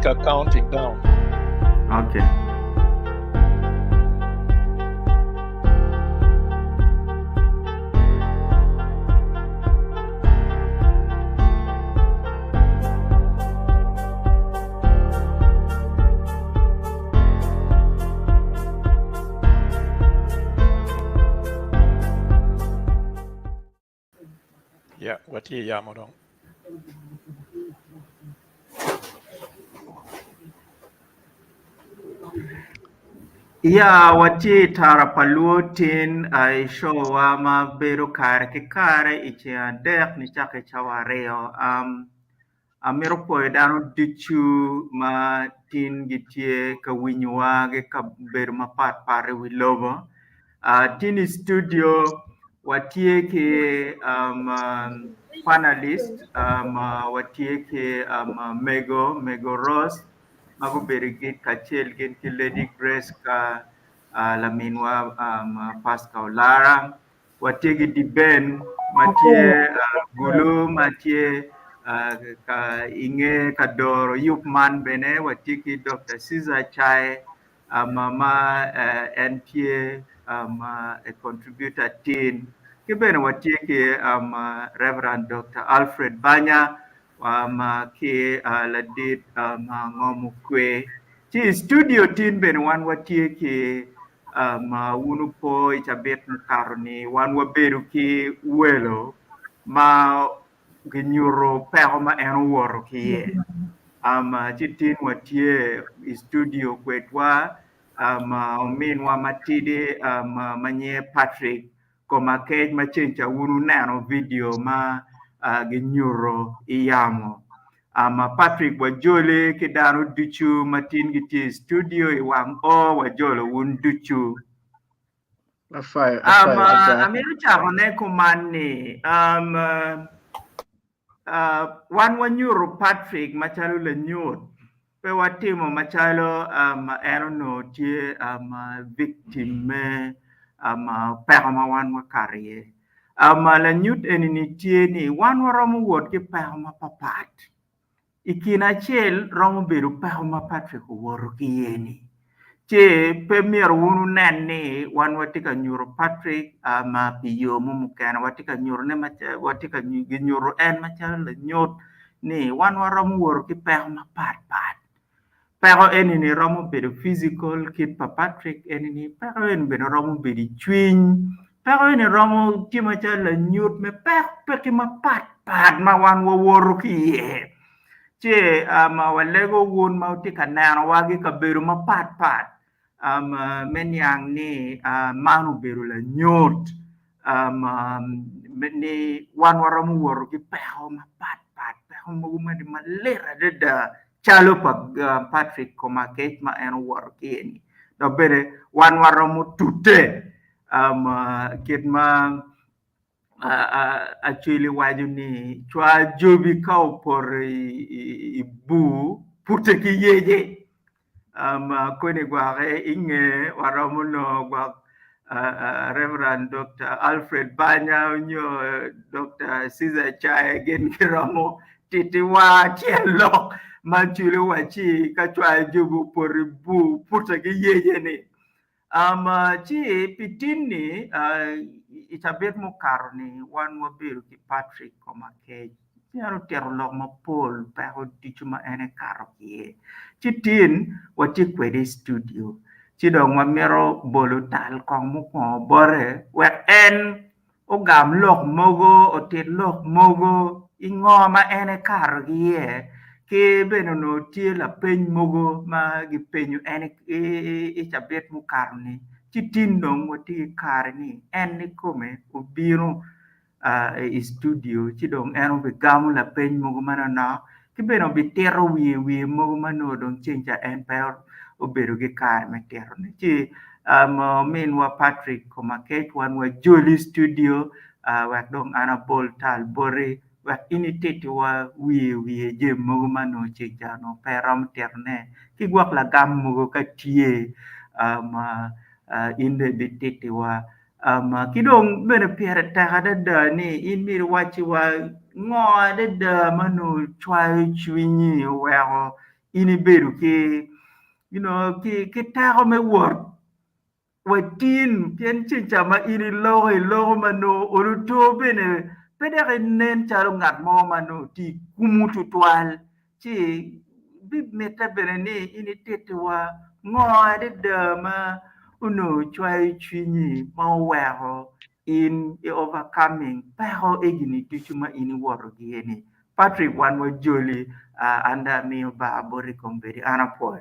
take accounting down. Okay. Yeah, what ye yamodong. Yeah, wati tara palutin ay showa ma beru kare ke kare ichi dek ni chake chawareo amiro po dano dichu ma tin gitie ka winywa ge ka beru ma pat pare wi lobo tin studio watie ke panelist watie ke Mego Rose mago berigit kachel gen ki Lady Grace ka laminwa Pascal Lara wategi di Ben matie gulu matie ka inge kadoro yupman bene watiki Dr. Caesar Chai mama NPA a contributor teen kibene watiki Reverend Dr. Alfred Banya ke ladit ngomu kwe ti studio tin ben wan watie ke unu po ichabet mukarni wan waberu ki welo ma ginyuro pero ma en woro ki ye chitin watie studio kwetwa min wa matide manye Patrick koma kej machencha unu neno video ma ginyuro iyamo Patrick wajole ke dano duchu matin giti studio iwang o wajolo un duchu Afai. amiru chako ne kumani wan wanyuro Patrick machalo le nyot pe watimo machalo eno no tie victim me peko ma wan wakarie la nyut enini tie ni wan waromo wuot ki peko ma papat ikina achiel romo bedo peko ma Patrick owuoro ki yeni che pe mier wunu nen ni wan watika nyuro Patrick ma piyo mumukena watika nyuro ne watika nyuro en machalo le nyot ni wan waromo wuoro ki peko ma pat peko enini romo bedo physical kit pa Patrick enini peko en bedo romo bedo chuny peko enini romo tie machalo le nyot me peki ma pat ma wan wawuoro ki ye che walego wun ma utika neno wagi ka bedo ma pat menyang ni manu bedo la nyot ni wan waromo wuoro ki peko ma pat peko magumadi malera dada chalo pa Patrick koma kech ma en wuoro ki do bede wan waromo tute kit ma actually waju ni chwa jobi kau por ibu pute ki yeje kone gware inge waromo no gwa Reverend Dr. Alfred Banya nyo Dr. Caesar Chai gen kiromo titiwa chielo manchule wachi kachwa jobu por ibu pute ki yeje ni chi pitini itabet mukaro ni wan wabedo ki Patrick koma kej yaro tero lok mapol pero dichu ma ene karo kie chitin wati kwede studio chidong wamero bolo tal kong muko bore wek en ogam lok mogo otet lok mogo ingoma ene karo kie ke beno no tie la peny mogo ma gi penyo ene itabet mukaro ni chitin dong wati kare ni en ni kome obiro studio chidong eno be gamu la peny mogo manana kibeno bitero wiye mogo manodong chencha en per obedo gi kare metero ni chi min wa Patrick koma kech wan wa Jolly studio wak dong ana bol tal bore wak initete wa wiye je mogo mano chencha no peram terne kigwak la gam mogo katie inde bitete wa kidong bene piere dada ni in mir wachi wa ngo dada manu chwai chwinyi wero ini beru ke ke taro me wor watin ken chama ini logo mano oruto bene pedere nen charo ngat mo mano ti kumutu twal chi bi meta bene ni ini tetwa ngode de ma uno chwai chini ma wero in overcoming pero egini tuchuma ini woro gieni Patrick one more jolly anda mi ba bori komberi anapoy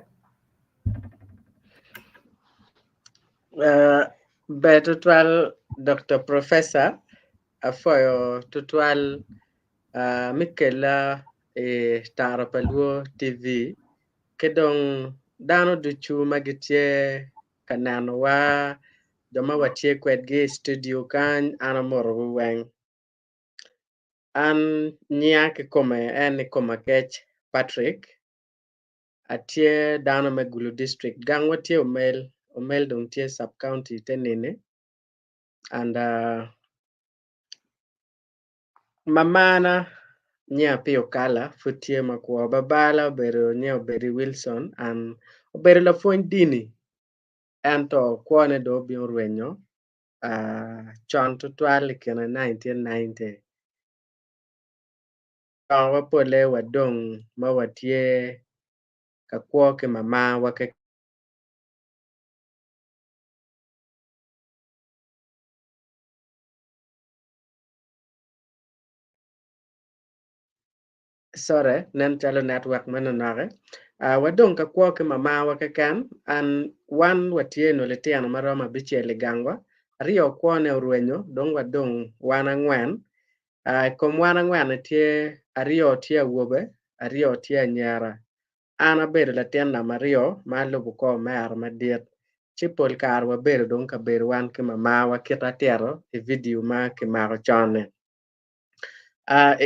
Betutual Dr. Professor afoyo tutual Mikela Tarapaluo TV kedong dano duchu magitie kanano wa joma watie kwedgi studio kan anamoro weng an nyake kome en koma kech Patrick atie dano megulu district gang watie omel dong tie sub county tenene and mamana nya pio kala futie makwa babala obero nya oberi Wilson and obero la fueny dini ento kwane do bio rwenyo chon tutwal kena 1990 wapole wadong mawatie kakwo ke mama wake sorry nen chalo network mananare wadong kakwo ke mama wake kan an wan watie no letiano maroma bichiele gangwa rio kwane rwenyo dong wadong wana ngwen kom wana ngwen tie ario tie wobe ario tie nyara ana bedo la tienda mario malubu ko mer madiet chipol kar wa bedo don ka bedo wan ke mama wa kita tero e video ma ke maro chone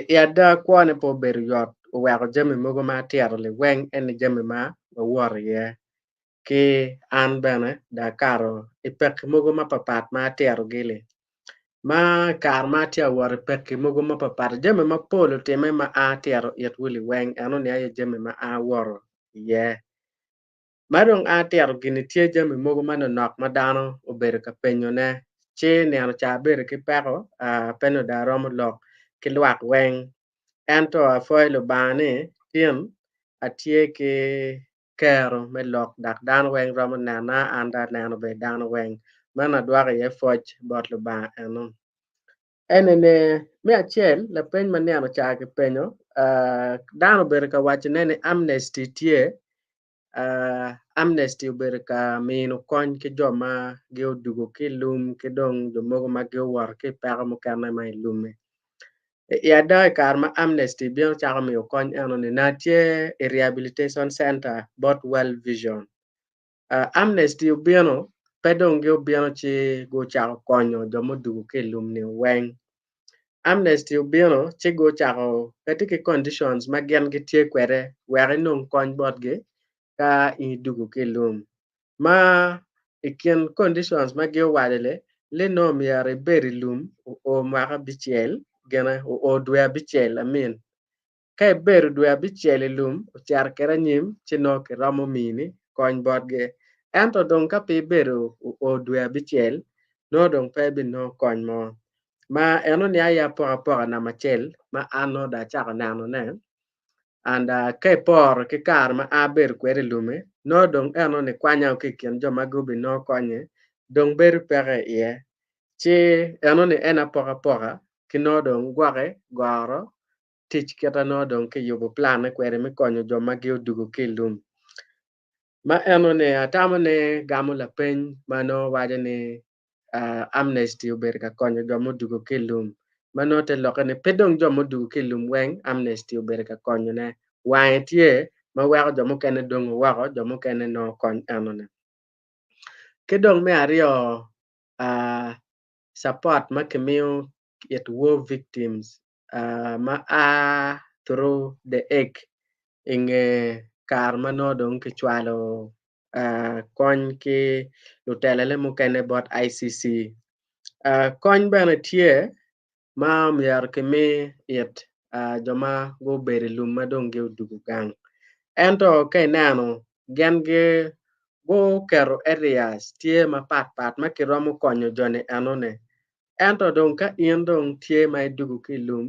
ya da kwane po bedo yot wero jemi mogo ma tero le weng en jemi ma wor ye ke an bene da karo e pek mogo ma papat ma tero gile ma kar ma tia wor pek mogo ma papat jemi ma polo time ma a tero yet wili weng eno ne ay jemi ma a wor ye Marong atero gini tie jami mogo mano nok madano obedo ka penyo ne chi neno cha bedo ki peko penyo da romo lok ki luak weng ento afoy lo bani tien atie ki kero me lok dak dano weng romo nena anda neno be dano weng mana dware ye foch bot lo ba eno enene me achiel la peny ma neno cha ki penyo dano bedo ka wacho nene amnesty tie amnesty obedo ka mino kony ki joma giodugo ki lum ki dong jomogo ma giowor ki peko mokene ma ilume da kar ma amnesty bino chako miyo kony eno ni natie e rehabilitation center bot well vision amnesty obino pedong giobino chi go chako konyo jomodugo ki lum ni weng amnesty obino chi go chako kati ki conditions ma gen gitie kwede weri nong kony botgi ka idugo ki lum ma ikin conditions ma giowalele le nom yare beri lum o mwaka bichiel gena o dwe bichiel amin ka beru dwe bichiel lum ochar kera nyim chino ki romo mini kony bodge ento dong ka pi beru o dwe bichiel no dong pe bi no kony mo ma eno ni aya poka na machel ma ano da chako nano ne and ke por ki kar ma aber kwere lume no dong eno ni kwanya ki kien joma gobi no konye dong ber pere ye chi eno ni ena poka ki no dong gware goro tich keta no dong ki yubo plan kwere mi konyo joma gi odugo ki lum ma eno ni atamo ni gamo la peny mano waje ni amnesty ober ka konyo joma odugo ki lum mano te loke ni pedong joma odugo ki lum weng amnesty ober ka konyo ne wange tie ma weko jomo kene dong wako jomo kene no kony eno ne kedong me ario support ma kimiyo yet war victims ma through the egg inge kar mano dong ki chwalo kony ki lutelele mukene bot ICC kony bene tie ma mier kimi yet joma go beri lum madong gi odugo gang ento ke neno gen ge go kero areas tie ma pat ma kiromo konyo joni anone ento dong ka in dong tie ma dugu kilum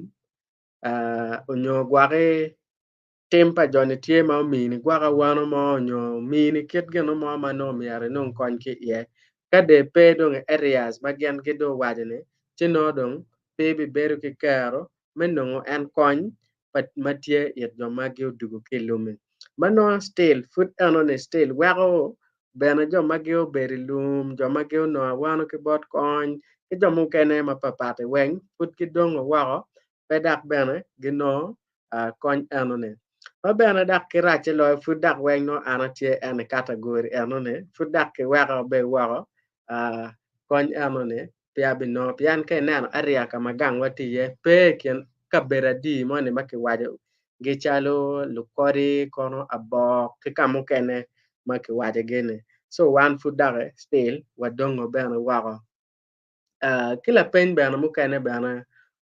onyo gwake tempa joni tie ma mini gwaka wano mo onyo mini kit gino mo ma no miare non kon ki ye ka de pe dong areas ma gen ke do wajene chino dong pe bi beru ki kero menongo en kon pat matie yet jo ma gi dugu kilum mano still food anone still wako bene jo ma gi beri lum jo ma gi no wano ki bot kon ki jo mu kene ma papate weng put ki dong wako pedak bene gino kon anone ma bene dak ki rache lo food dak weng no anatie en category anone food dak ki wako be wako kon anone pia bino pian ke neno area ka magang wati ye pe ken kabera di mo ne maki waje gichalo lukori kono abok ki kamu kene maki waje gene so one food dare still wadongo bene wako kila pen bene mu kene bene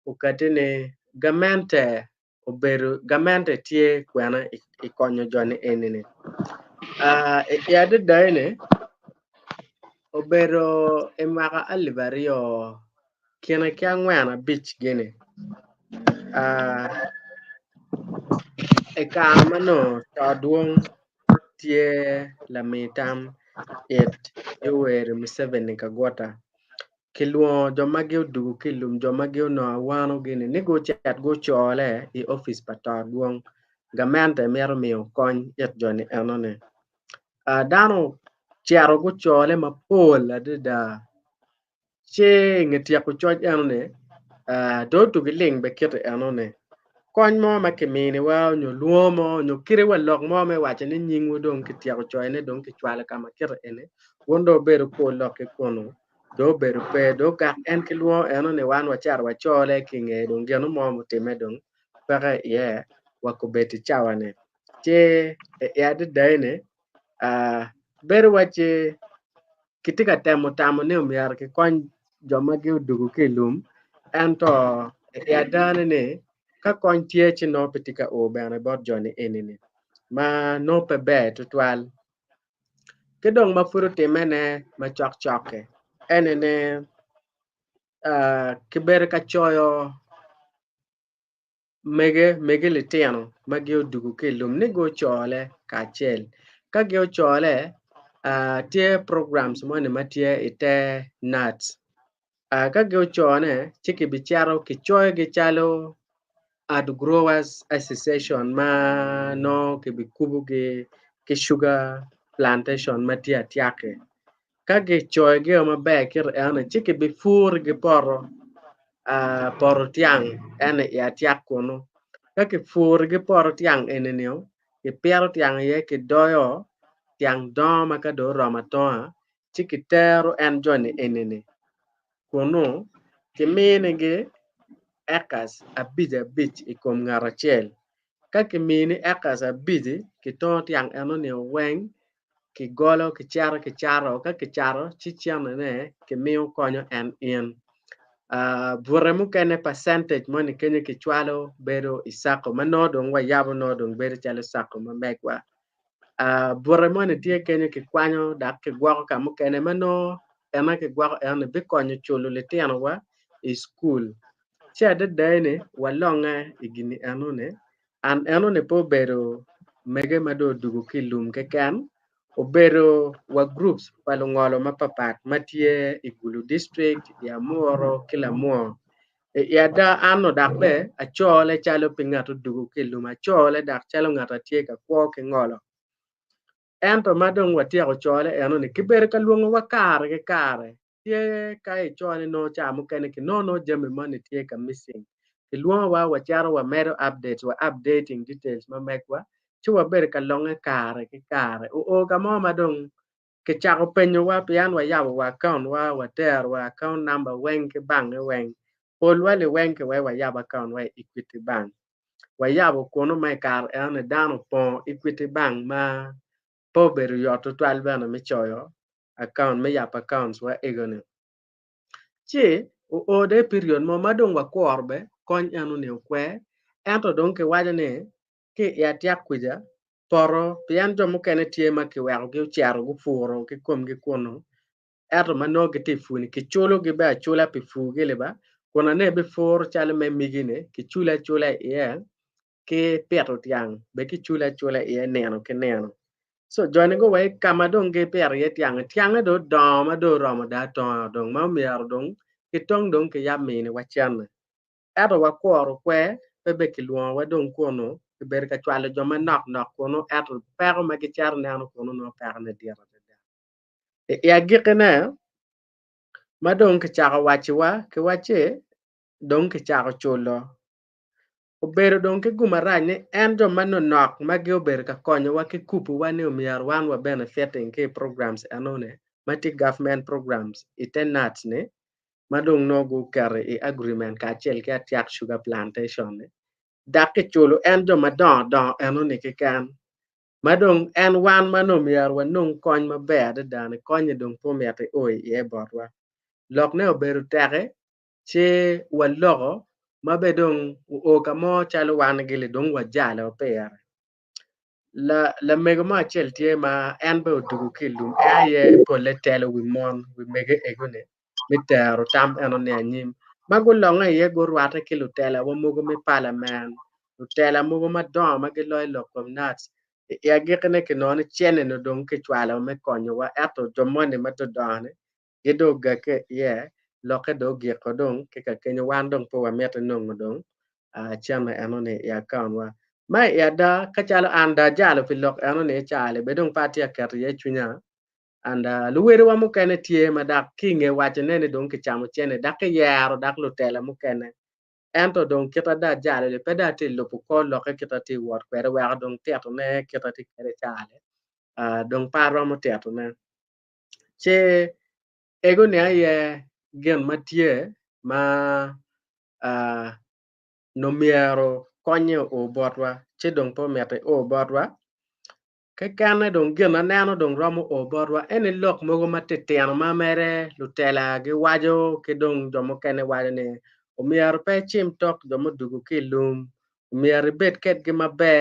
ukatene gamente oberu gamente tie kwena ikonyo joni enene yade daine obero emaka alivario kena kya ngwana beach gene ekan mano todwong tie lamitam it ewer Museveni kagwata kiluo jomagi odugu kilum jomagi no wano gini ni go chat go chole i office patodwong gamente mero miyo kony it joni enone dano chero go chole mapol adida che ngetia ko choj enone do to giling be kete enone kony mo makimini wa nyo luo mo nyo kire wa lok mo me wache ni nying wodong kitia ko choine dong kichwale kama kire ene wondo beru ko lok kono do beru pe do gak en kiluo enone wan wachar wachole kinge dong geno mo mutime dong paka ye wakubeti chawane che yade daine beru wache kitika temo tamo ne umiar ki kony joma gi udugu kilum ento yadane ne ka kony tie chino pitika o bene bot joni enini ma no pe be tutwal kedong mafuru timene ma chok enene kiber ka choyo mege litiano magi udugu kilum ni go chole kachel ka gi chole tie programs mone matie ite nuts ka gi chone chiki bicharo kichoyo gichalo ad growers association ma no ke bikubu ke sugar plantation matia tiake ka ge choy ge ma be kir ene chike be fur ge poro tiang ene ya tiak kono ka ke fur ge poro tiang ene neo ke pero tiang ye ke doyo tiang do ma ka do roma to chike tero en joni ene ne kono ke mene ge ekas abija beach ikom ngarachel kake mini ekas abiji kitot yang enone weng ki golo ki charo ka ki charo chichiane ne ki miyo konyo en in bure mu kene percentage moni kenye ki chwalo bedo isako manodong wa yabo nodong bedo chalo sako mamekwa bure moni tie kenye ki kwanyo dak ki gwako kamu kene mano ema ki gwako ene bi konyo chulo litiano wa i school chia de daine walonga igini enone an enone po bedo mege mado dugu kilum keken obero wa groups palungolo mapapat matie igulu district ya muoro kila muo yada ano dakbe achole chalo pingato dugu kilum achole dak chalo ngata tie ka kwo ke ngolo ento madong watia ko chole enone kiber ka luongo wakare ke kare tie kai chole no chamu kene ki no jame mane tie ka missing luongo wa wacharo wa medo updates wa updating details ma mekwa chuwa ber ka longe kare ki kare o kamo madong ke chako penyo wa pian wa yawo wa account wa ter wa account number wen ke bang wen pol wale wen ke wa yawo account wa Equity Bank wa yawo kono mai kar ene dano po Equity Bank ma po ber yo to 12 bana me choyo account me yap accounts wa egone chi o de period mo madong wa korbe kon enu ne kwe ento don ke wajane ke ya tiak kuja poro pian jo mo kene tie ma ki wero gi charo gu furo ki kom gi kono eto mano ki ti funi ki chulo gi ba chula pi fu gi le ba kona ne be for chale me migine ki chula ye ki peto tiang be ki chula ye neno ki neno so joni go wai kama dong ge per ye tiang do ma do romo da to dong ma mier dong ki tong dong ki ya mine wa chan eto wa kworo kwe be ki luo wa dong kono ki ber ka chwale jo ma nok kono eto pero ma ki char neno kono no per ne dira ya gikene ma dong ki chaka wachiwa ki wache dong ki chaka chulo obero dong ki gumara ni en jo mano nok ma gi ober ka konyo wa ki kupu wa ni umiar wan wa benefiting ki programs anone mati government programs itenat ne ma dong no go kare i agreement ka chel ki atiak sugar plantation ne dak ki chulo en jo ma don anone ki kan ma dong en wan mano umiar wa nong kony ma ber dane konyo dong po mete oi e borwa lok ne oberu tere che walogo mabedong o kamo chalo wan gile dong wajala oper la mego ma chel tie ma en be odugu kilum aye poletelo wi mon wi mege egone mitero tam eno ne anyim mago longa ye go rwata kilu tela wo mogo mi parliament utela mogo ma don ma giloy lokom nuts ya gikene ke non chene no dong ke chwala me konyo wa eto jomone matodone gidoga ke ye loke do gi kodong ke ka kenyo wan dong po wa meta nong dong chama anone ya kanwa mai ya da ka chalo anda jalo pilok anone chale bedong pati aker ye chunya anda luwere wa mukene tie ma dak kinge wache nene dong ke chamo chene dak ke yaro dak lutela mukene ento dong kita da jale le peda ti lopu ko loke kita ti wor kwere wa dong teto ne kita ti kere chale dong paro mo teto ne che ego ne aye gen matie ma nomiero konyo o borwa che dong po mete o borwa ke kana dong gena nano dong romo o borwa ene lok mogo matetiano ma mere lutela gi wajo ke dong jomo kene wajo ne omier pe chim tok jomo dugu kilum omier bet ket gi mabe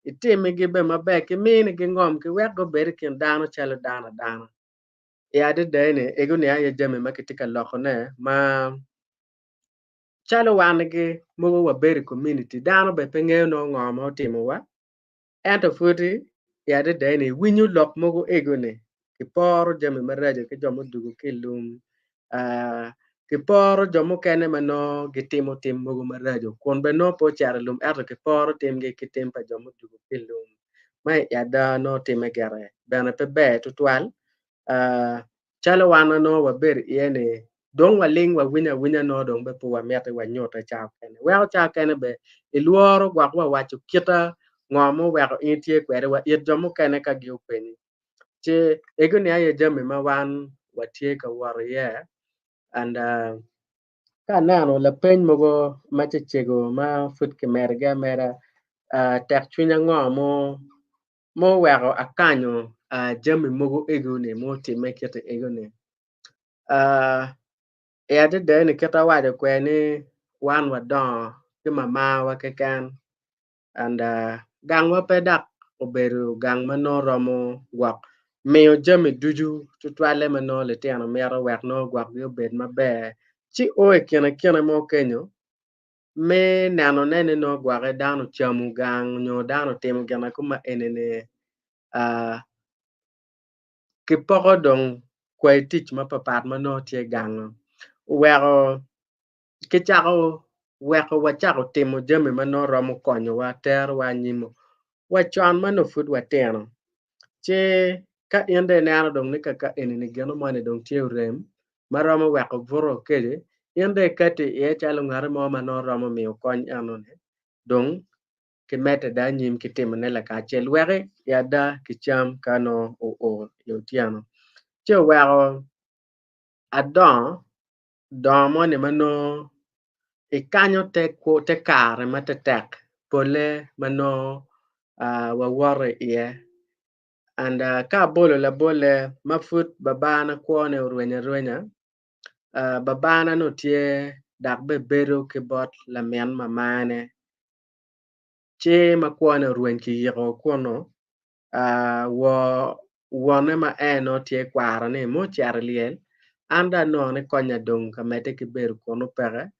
itimi gi be mabe ki mini gi ngom ki wek go ber kin dano chalo dano ya de dene ego ne aye jame makitika loko ne ma chalo wan gi mogo wa beri community dano be pengeyo no ngoma otimo wa ento futi ya de dene winyu lok mogo ego ne kiporo jame maraje ke jomo dugu kilum kiporo jomo kene mano gitimo tim mogo marajo kon be no po chare lum eto kiporo tim gi kitim pa jomo dugu kilum mai ya da no time gere bana pe be tutwal chalo wana no wa ber yene dong wa ling wa winya no dong be po wa mete wa nyota cha kene wa cha kene be iluoro gwa kwa wacho kita ngomo wa itie kwere wa it jomo kene ka gi openi che ego ne aye jame ma wan wa tie ka war ye and ka nano la pen mogo ma chego ma fut ke merga mera tek chunya ngomo mo wa akanyo jame mogo ego ne mo time kete ego ne ya de dene keta wajo kweni wan wa don ki mama wa kekan and gang wa pedak oberu gang mano romo gwak miyo jame duju tutwale mano le tiano mero wek no gwak yo bed mabe chi o kena mo kenyo me nano nene no gwak dano chamu gang nyo dano timo gana kuma enene ki poko dong kwai tich ma papat mano tie gang wero kichako weko wachako timo jame mano romo konyo wa ter wa nyimo wachon mano fut wateno che ka inde ne ano dong ni kaka enini geno mane dong tie rem maromo weko voro keje inde kati ye chalo ngare mo mano romo miyo kony anone dong kimete da nyim kitimo ne la ka chel wege ya da kicham kano o yotiano che wero adon don mo ne mano ikanyo te kare matetek pole mano wa wore ye and ka bolo la bole mafut babana kwone rwenya babana no tie dak be beru ke bot la men mamane che makwone rwen ki yego kono wone ma eno tie kwara ni mo char liel anda no ne konya dong kamete ki ber kono pere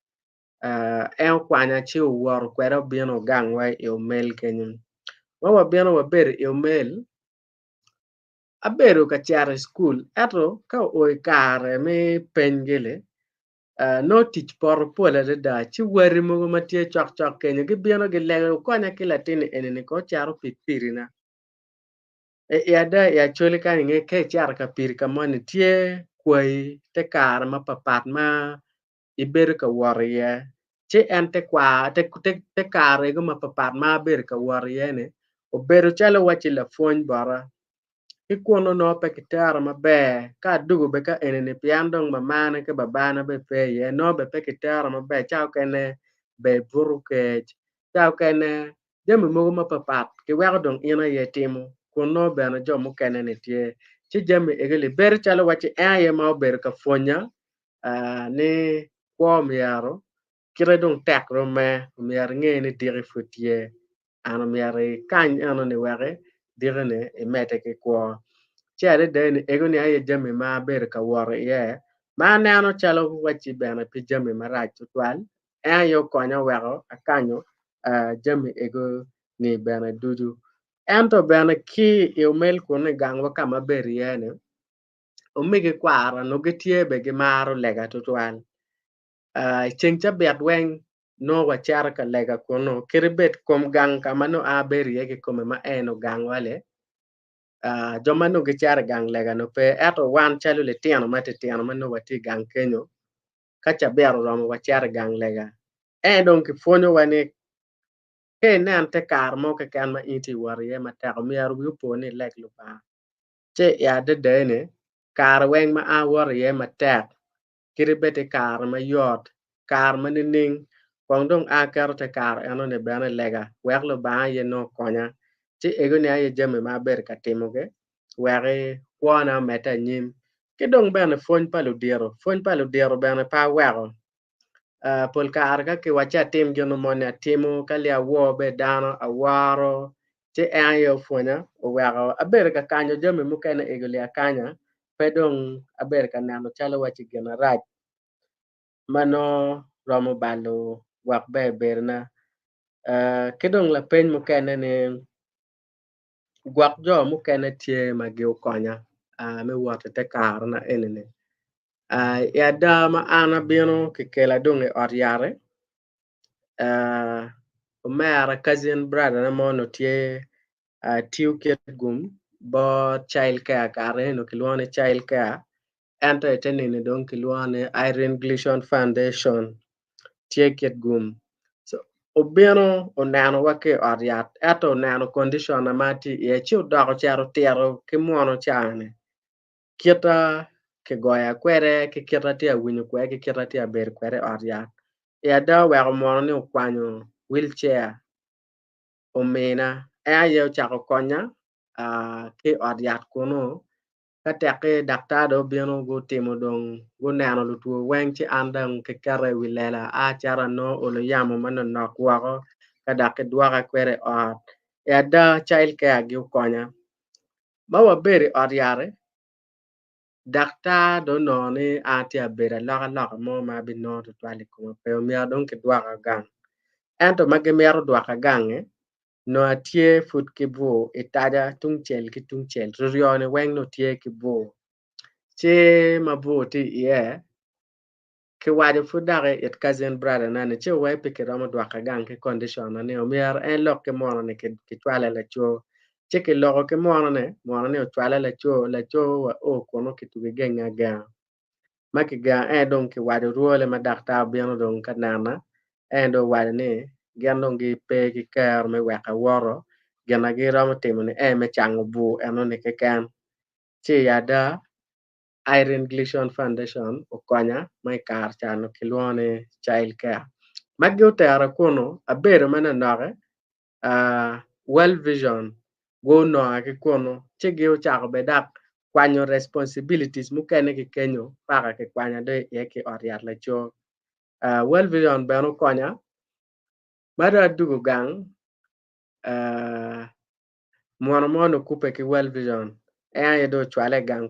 en kwanya chi wor kwero bieno gangwa e mel kenyum wa bieno wa ber e mel abero ka char school eto ka o kare me pengele no tich por pole da chi wari mo ma tie chok chok kenyo gi bieno gi lego konya ki latini enene ko charo pipirina ya chole ka nge ke char ka pir ka mon tie kwai te kar ma papat ma iber ka warrior che en te kwa te kar go ma papat ma ber ka warrior ne o bero chalo wachi la fony bara ikuono no pe kitara mabe ka dugo be ka enene piandong mamane ke babana be pe ye no be pe kitara mabe chao kene be buru ke chao kene jemi mogo ma papat ke wego dong ina ye timo kuno be na jomo kene ne tie chi jemi egele ber chalo wachi ye ma ber ka fonya ni kwa miaro kire dong tek ro me miar nge ni diri futie ano miari kany ano ni wege dire ne emete ke kwa chere de ego ni aye jami ma ber ka wor ye ma neno chalo wachi bena pi jami marach twal yo konyo wego akanyo jami ego ni bena dudu ento bena ki email ko ne gangwa kama ber ye ne omige kwara no getie be gi maro lega twal chencha bet weng no wachar ka lega kono kiribet kom gang kama no aber ye ke kome ma eno gang wale joma no gichar gang lega no pe eto wan chalo le tiano mano wati gang kenyo kacha bero romo wachar gang lega don ki fonyo wani ke ne ante kar mo ke kan ma iti wariye mata ko mi aru yupo ni lek lu pa che ya de ne kar weng ma a wariye mata kiribete kar ma yot kar ma ning kong dong a kar te kar eno ne bana lega wek lo ba ye no konya che ego ne aye jame ma ber ka timoge were kwana meta nyim ke dong bene fony palo diero bene pa wego pol kar ka ke wacha tim jono mone timo kalia wo be dano awaro che ayo fonya o wego aber ka kanyo jame mu kene egolia kanya pe dong aber ka nano chalo wachi gena raj mano romo balo wak be berna ke dong la peny mu kene ne gwak jo mu kene tie ma gi konya me wate te kar na enene ya da ma ana bino ke kela dong e ot yare omera cousin brother na mono tie tiu ket gum bo child care kare no kilwane child care ento etenene dong kilwane Irene Gleason Foundation tie ket gum so obino onano wake ot yat eto onano condition amati ye chiu doko chero tiero ke muono chane kita ke goya kwere ke kita tia winyo kwe ke kita tia ber kwere aria ya da wego mono ni kwanyo wheelchair omena ayo chako konya ke aria kono kata ke daktado bieno go timo dong go nano lutu wengchi andang ke kare wilela a chara no olo yamo mano nok wago kada ke dwaga kwere ot ya da child care gi konya bawa beri ariare daktar do no ni ati abera laka mo ma bi no to twali ko pe mi adon ke dwaka gang ento mage mero dwaka gang no atie fut ke bo itaja tungchel ki tungchel rione weng no tie ke bo che mabu ti ye ke wade fudare et cousin brother na ne che we pe ke ramo dwaka gang ke condition na ne o mer en lok ke mo ne ke twala la cho che ke loko ke mo ne o twala la cho o kono ke tu genga ga maki ga don ki wade ruole ma dakta biano don kanana do wade ne gandon gi pe ki kar me weka woro gana gi ramo timone me chango bu eno ne ke kan chi yada Irene Gleason Foundation okonya mai kar chano kilwane child care magi utera kono abere mana nore well vision go no aki kono chigi uchako bedak kwanyo responsibilities mukene ki kenyo para ke kwanya de yeke oriat la cho well vision beno konya mada dugu gang mono kupe ki well vision e do chwale gang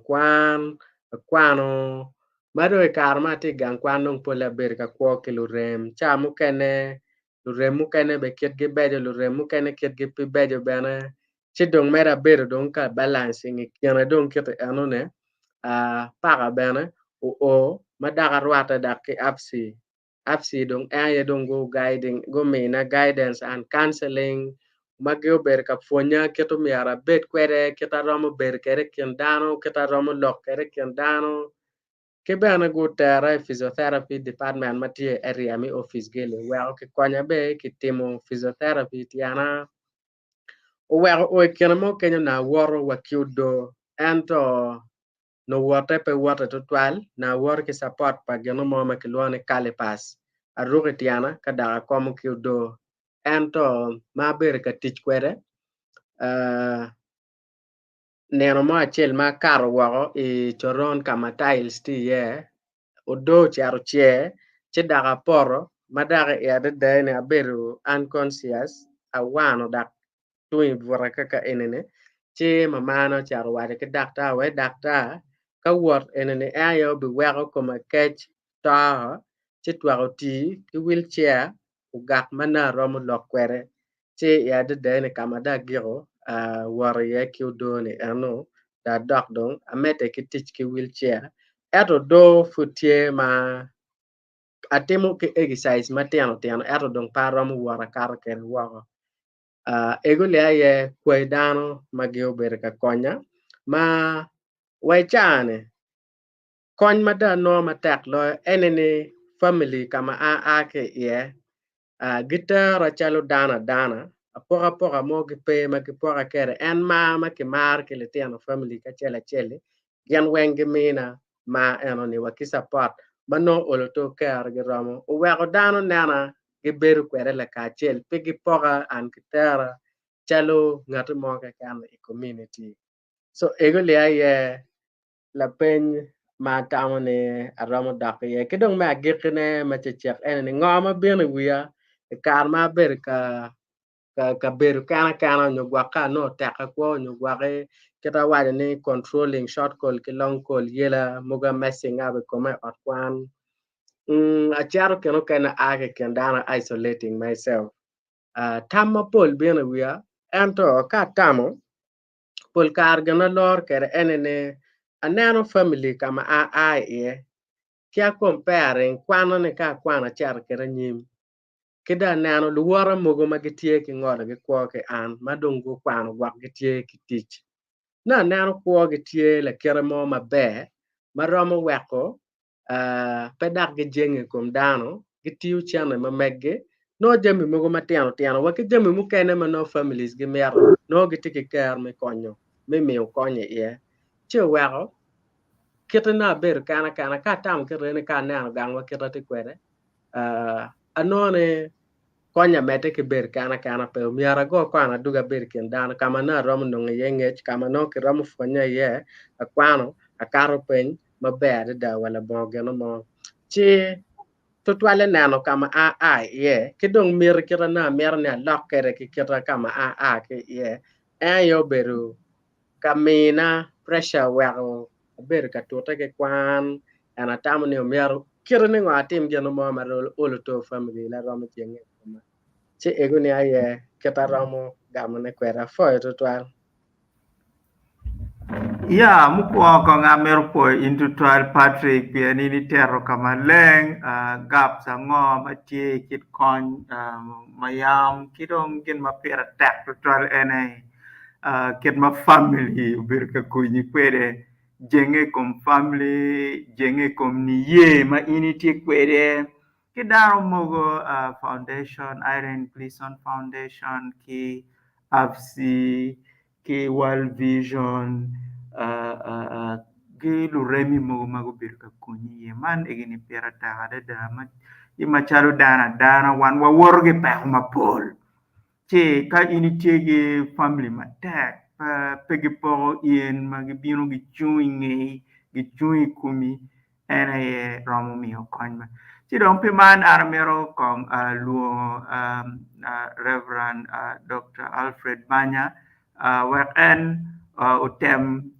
kwano mado e karma ti gang kwano pola ber ka kwo ki lurem cha mukene lurem mukene be ket gi bejo lurem mukene ket gi pi bejo bene chi dong mera ber dong ka balancing yana dong ket anone para bene o madaga rwata dak ki apsi dong e dong go guiding go mina guidance and counseling magyo ber ka puonya keto miara bet kwere kita romo ber kere kien dano kita romo lok kere kien dano ke bana go tera physiotherapy department matie area mi office gele well ke konya be ki timo physiotherapy tiana o well o kena mo kenya na woro wakiudo ento no wote pe wote to twal na wor ki support pa geno mo ma kilwane kale pas aruke tiana kada ko mo kiudo ento ma ber ka tich kwere neno mo achiel ma karo woko I choron kama tiles ti ye odo charo che daga poro madaga ede dene aberu unconscious awano dak tuin vora kaka enene che mamano charo wade ke dakta we dakta ka wot enene ayo bi weko koma kech ta che twago ti ki wheelchair ugak mana romo lokwere che ede dene kama da giro war ye ki udone ano da dok dong amete ki tich ki wheelchair eto do futie ma atimo ki exercise matiano tiano eto dong paro mu wara karo kere wako ego le aye kwe dano magi ober ka konya ma waichane kony mada no matek lo enene family kama ke ye gitara chalo dana apoka mo gi pe ma gi poka kere en ma ki mar ki le tiano family ka chele gen wenge mina ma eno ni waki support mano olo to kere gi romo o weko dano nana gi beru kwere le ka chel pe gi poka an kitara chalo ngatu mo ka kan e community so ego le aye la peny ma tamo ni aromo dak ye kidong ma gikne ma chechek en ni ngoma bene wiya kar ma ber ka ber kana nyo gwaka no teka ko nyo gwake kita wade ni controlling short call ki long call yela muga messing up ko ma atwan acharo keno kana age kendana isolating myself tamma pol bene wiya ento ka tamo pol kar gana lor kere enene aneno family kama ye kia comparing kwano ne ka kwana char kere nyim kida nano luwara mogo magitie ki ngore gi kwo ke an madongo kwano gwak gitie ki tich na nano kwo gitie la kere mo mabe maromo weko pedak gi jenge kom dano gitiu chane mamegge no jami mogo tiano waki jami mukene no families gi mer no gitiki care me konyo me miyo konye ye che weko kita na ber kana ka tam kere ne ka nano gangwa kita ti kwere anone konya mete ki ber kana pe miara go kwana duga ber ken dano kama na rom no yengech kama no ki rom fonya ye akwano akaro pen maber da wala bogeno mo chi to twale nano kama ye kidong mir kira na mir ne lokere ki kira kama ke ye yo beru kamina pressure wero ber ka tota ke kwan ana tamu ne miaro kira ne ngatim geno mo marol olo to family la rom jenge che ego ni aye keta romo gamane kwera foi to twal Ya mukwa ko ngamer po into twal Patrick piani ni terro kamaleng gap sango matie kit kon mayam kidong gin mapera tak to twal ene kit ma family birka kunyi kwere jenge kom family jenge kom ni ye ma initi kwere kidaro mogo foundation Iron Gleason Foundation ki AFSI ki World Vision gi luremi mo mago bir ka kunyi ye man egini pera ta da ma imacharo dana wan wa worge pa ma pol che ka initiate gi family ma tek pegi po ien ma gi bino gi chui gi chui kumi ena ye romo mio konma ci don pe man armero kong luo Reverend Dr. Alfred Banya wek en utem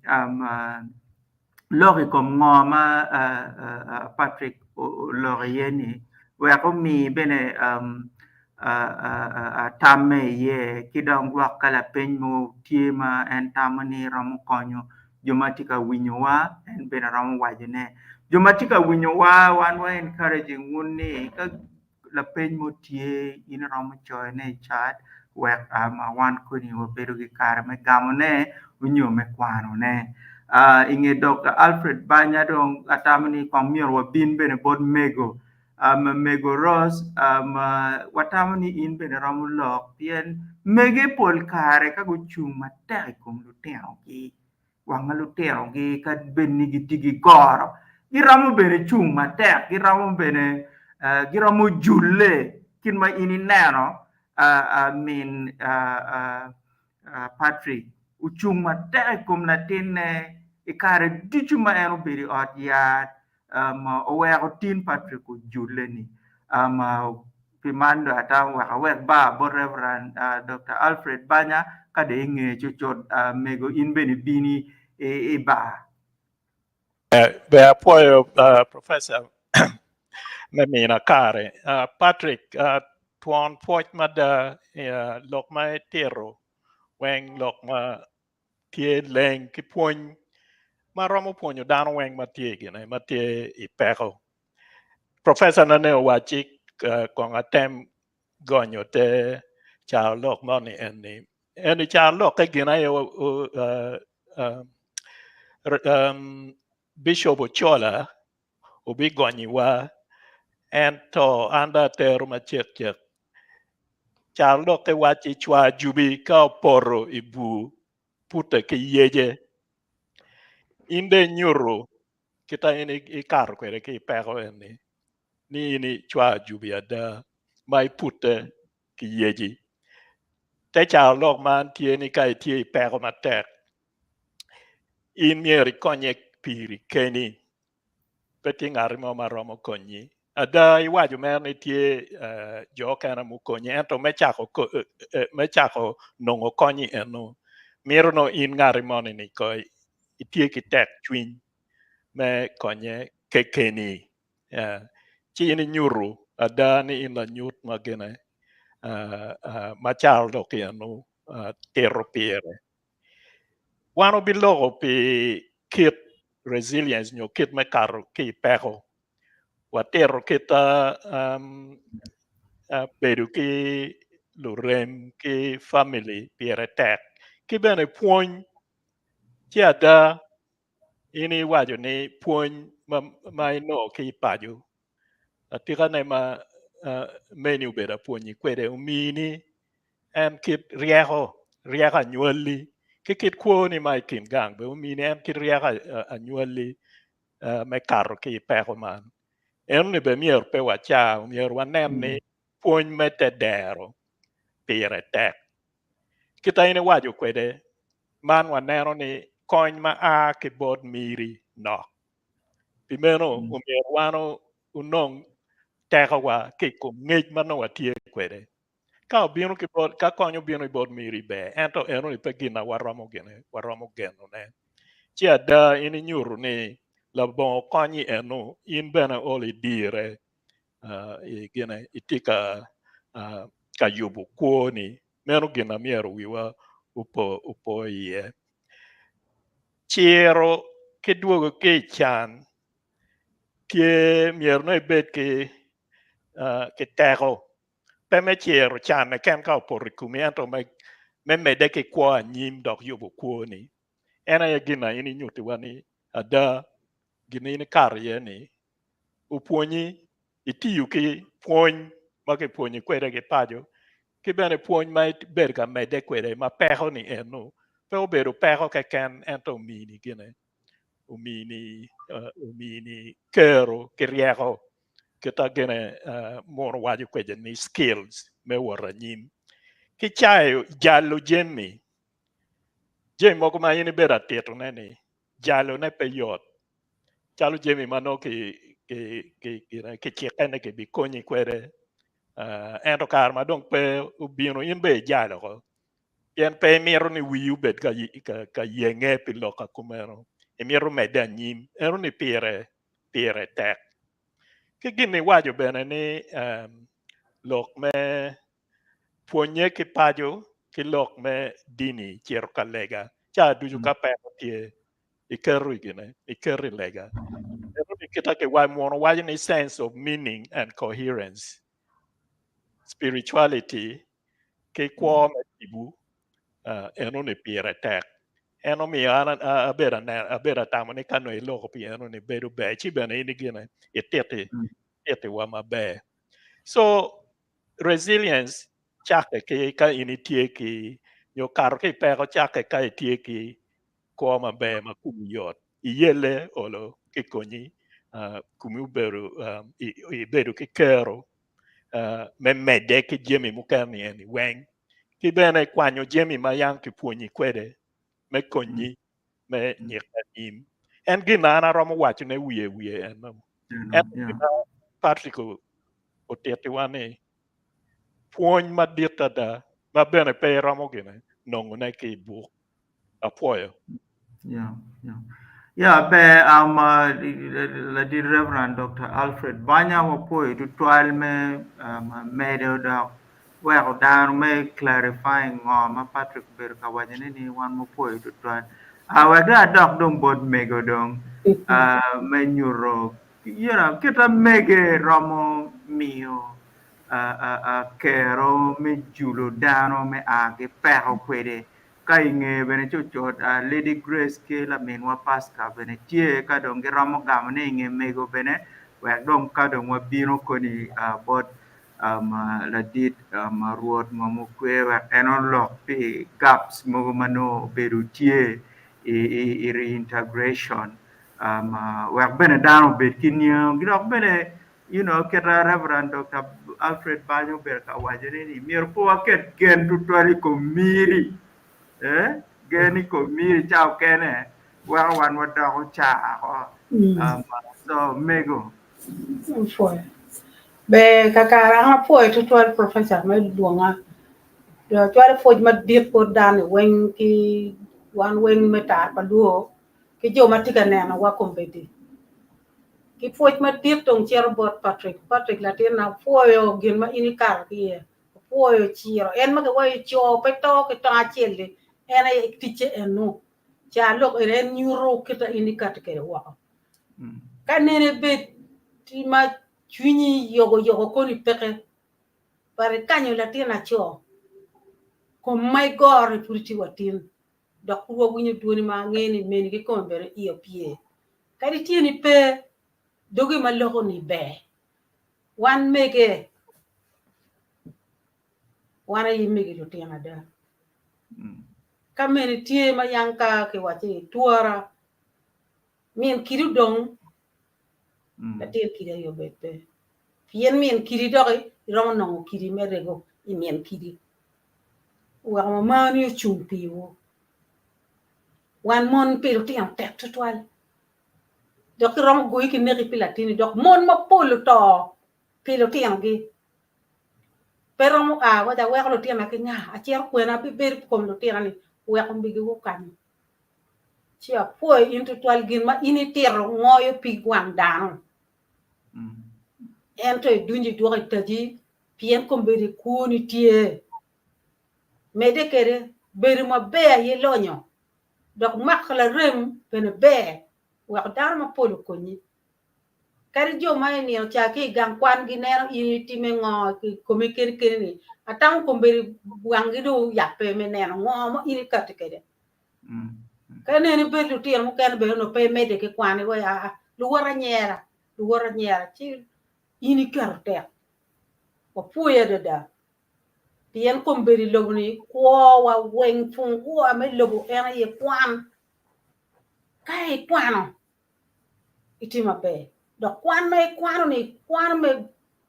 lori kom ngoma Patrick lori yeni wek mi bene tamme ye kidong gwak kala piny mo tie ma en tamani romo konyo joma tika winyo wa en bene romo wajo ne joma tika winyo wa wan wa encouraging wuni ka la piny mo tie in romo choy ne chat wek ma wan kuni wabedo gi kare me gamo ne winyo me kwano ne inge Dr. Alfred Banya dong atamani kong mior wa bin bene bod mego mego Ross watamani in bene romo lok tien mege pol kare ka guchung matek kum lutero gi wanga lutero gi ka ben nigi tigi goro giromo bene chung matek giromo bene giromo julle kin ma ini neno min Patrick uchung matek kum latin ne ikare dichu ma eno beri ot yat oweko tin Patrick ujulle ni pimando ata wek ba bo Reverend Dr. Alfred Banya kade inge chuchot mego in beni bini ba Be apoyo Professor Memina Kare. Patrick, tuan poch mada lok ma tero weng lok ma tie leng ki poñ ma romo poño dano weng ma tie gine ma tie I peko. Professor nane wachik kong atem gonyo te chao lok moni eni chao lok ke gina Bishop Ochola ubi gonyi wa ento anda teru ma chek charlo ke wachi chwa jubi ka poro ibu puta ke yeje inde nyuro kita ini ikar kwere ke pero eni ni chwa jubi ada mai puta ke yeji te charlo man tieni kai tie pero matek in mieri konye piri keni peti ngarimo maromo konyi ada iwaju mer ni tie jo kana mu konyi ento mechako nongo konyi eno miro no in ngarimo ni ko itie kitek chwiny me konye kekeni chi ni nyuru ada ni in la nyut magene machal do kienu tero pire wano bilogo pi kit resilience nyo kit me karo ki peko watero kita bedo ki lurem ki family piere tek ki bene puony ci ada ini wajo ni puony ma ino ki pajo atika ne ma menu beda puonyi kwede umini en kit rieko anyuoli ki kit kuoni ma ikin gang be umini en kit rieko anyuoli me karo ki peko man en ni be mier pe wacha mier wanem ni puony mete dero pire tek kita ini wajo kwede man wanero ni kony ma a ki bod miri no pimeno umier wano unong teko wa ki kum ngej mano watie kwede ka obino ki bod ka konyo bino bod miri be ento eno ni pe gina waromo geno ne ci ada ini nyuru ni la bon konyi eno in bena oli dire gina itika ka yubu kuoni meno gina miero wiwa upo ye chiero ke duogo ke chan ke miero no bet ke teko pe me chiero chan ne ken ka por kumiento me mede ke kwa nyim dok yubu kuoni ena ya gina ini nyuti wani ada gina ini karye ni upuonyi itiyu ki puony ma ke puonyi kwede ke pajo ki bene puony ma ber ka mede kwede ma peko ni eno pe obedo peko ke ken ento mini gine umini kero ki rieko kita gine moro wajo kwede ni skills me wara nyim ki chayo jalo jemi moko ma ini beda tito neni jalo ne pe yot chalo jemi mano ki chikene ki bi konyi kwede ento kar ma dong pe ubino in be jalo ko Pian pe miro ni wiu bet ka yenge piloka kumero. E miro meda nyim. Ero ni pire tek. Ke gini wajo bene ni lok me puonye ki pajo ki lok me dini chiero ka lega. Cha duju ka pe tie ikeru gine, ikeri lega. Ero ni kita ke wajo ni sense of meaning and coherence. Spirituality ke kwa me tibu eno ni pire tek. Eno mi abera tamo ni kano iloko pi eno ni bedu be. Chi bene ini gine ete wa mabe. So resilience chake ke ka ini tie ki yo karo ke pero chake ka tie ki ko mabe ma kumiyot. Iyele olo ke konyi kumu beru i beru ke kero me mede ke jemi mukani eni weng. Ki bene kwanyo jemi ma yang ki puonyi kwede me konyi me nyikanim. En gina ana romo wacho ne wiye en. En gina Patrick otete wane puony madit ada ma bene pe romo gine nongo ne ki buk apoyo. Yeah, the Reverend Dr. Alfred Banya Wapoy to trial me made well down me clarifying ma Patrick Berka Wajanini one more point to try. Our dog don't both mego dong menuro. You know, kita mege romo mio kero me julo dano me age pero kwede. Kainge bene chuchot Lady Grace ke la minwa pasca bene tie ka dong ramo gamne nge mego bene wa dong ka dong wa bino koni bot la dit ruot mo kwe wa enon lock pe gaps mo mano beru tie i reintegration wa bene dano bet kinyo gidok bene you know kera Reverend Dr. Alfred Banyo Berka wajere ni mir po waket gen tutwali ko miri geni ko miri chao kene wa wan wa do cha so mego foi be kakara ha foi to professor me duanga do to foi ma dir ko dan wen ki wan wen meta pa duo ki jo matika nena wa kompeti ki foi ma dir tong cher bot Patrick la tena foi o gin ma ini kar ki foi chiro en ma wa cho pe to ki ta chele ena tiche eno cha lok eren nyuro kita ini kat ke wa kanene bet ti ma chuni yogo ko ni peke pare kanyo la tina cho ko mai gore purti watin dok wo gunyo doni ma ngeni meni ke ko bere iyo pie kadi tieni pe dogi ma loko ni be wan mege wana yimege do tina da kameni tie ma yanka ke wati tuara mien kiru dong la tie kiri yo bete pien mien kiri dogi rom no kiri merego i mien kiri wa mani chumpi wo wan mon pelo tiang tek total dok rom go iki neri pilatini dok mon ma polo to pelo tiang gi pero mo wa da wa lo tiang ke nya a chier kwena bi ber kom lo tiang ni wa kom bi go kan chia poi into total gin ma ini tero ngoyo pi gwang dan ento dunji do taji pien kom be ko ni tie mede kere beri ma be ye lonyo dok makla rem pen be wa dar ma polo koni kari jo mai ni o cha ki gang kwan gi nero i ti me ngo ki komi ker ker ni atang ko beri wangi do ya pe me nero ngo mo i ka te kede kane ni be lu ti mo kan be no pe mede ke kwan go ya lu wara nyera ti ini karte o puye de da tien kom beri lobni ko wa wen fun ko ame lobo en ye kwan kai kwano itima be do kwan me kwano ni kwan me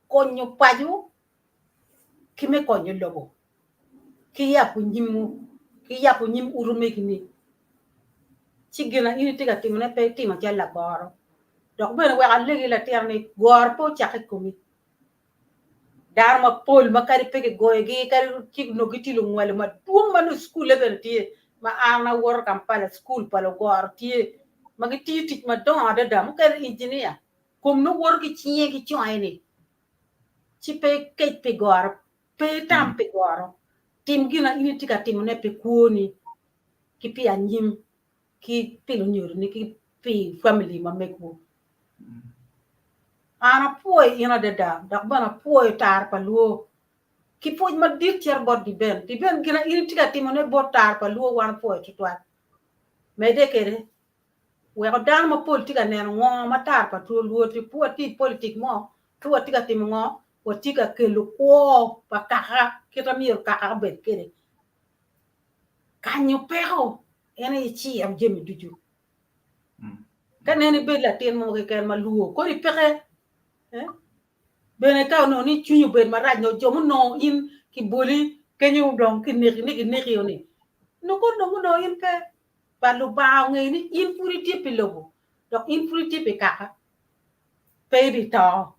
konyo paju kime konyo lobo ki ya kunyim urume kini chigena ini tiga timne pe tima jalla baro do be wa alle la terne gor po chake komi dar ma pol ma kari pege goyege kari kig no gitilu ngwale ma tuong manu school level tie ma ana wor Kampala school palo gor tie ma giti tik ma don ada dam kari engineer kom no wor ki chie ki choini ci pe ke pe gor pe tam pe gor tim gina ini tika tim ne pe kuoni ki pi anyim ki pilo nyur ni ki pi family ma meko ana poi ina de da bana poi tar paluo ki poi ma dir tier bot di ben gina ini tika tim ne bot tar paluo wan poi tutwa me de kere we ko dan ma politika ne ngo ma tar pa tu luo ti pu ti politik mo tu tika tim ngo o tika ke lu ko pa ka kita mi ka bet kere kanyo pero ene chi am jemi duju kanene be la ten mo ke ma luo ko ri pere bene ka no ni chunyu be ma raj no jomo no in ki boli kenyu dong ki ne yoni no ko no in pe ba lu ba ngai ni in puri ti pe logo donc in puri ti pe ka pe di to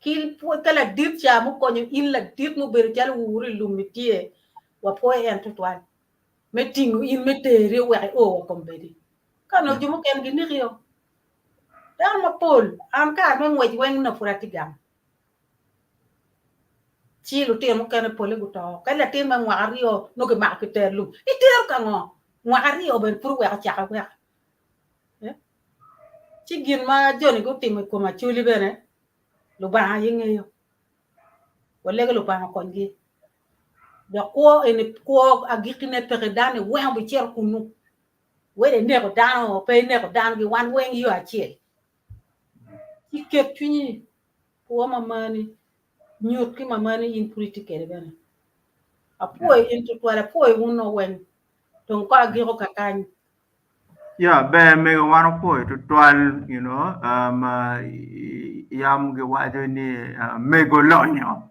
kil po kala dit cha mo ko in la dit mo be jal wuri lumitie wa po en to twan meeting in metere wa o ko be kano jumo ken gi nirio dan ma pol am ka me ngwej wen na furatigam chi lu te mo ken pole guto ka la te ma ngwario no ke ma ke terlu iter ka ngo ngwario ben pur wa cha wa chi gin ma joni go tim ko ma chuli bene lu ba yenge yo wala ga lu ba ko ngi da ko en ko agikine pere dane wa bu cher kunu wede ne ko dano pe ne ko dan gi wan wen yo achie iket tuni ko mamani nyot ki mamani in politique re bana apoy into twala apoy uno wen don ko agiro kakany Yeah, be me wan po to twal, you know, yam ge wajo ni mego lonyo.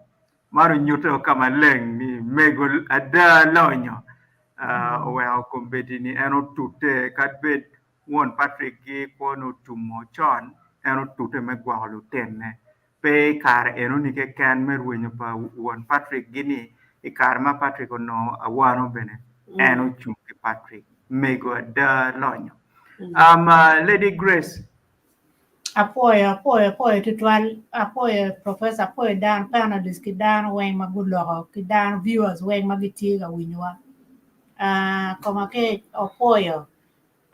Maru nyuto kama leng ni mego ada lonyo. We ha kombeti ni eno tute katbet won Patrick gi kono tumo chon eno tute me gwalu tenne. Pe kar eno ni ke kan me ruenyo pa won Patrick gini i kar ma Patrick no awano bene eno chunki Patrick mego ada lonyo. Lady Grace. Apoyo tutwal apoyo professor apoyo dan panelist ki dan weng maguloko ki dan viewers weng magitiga winywa koma ke apoyo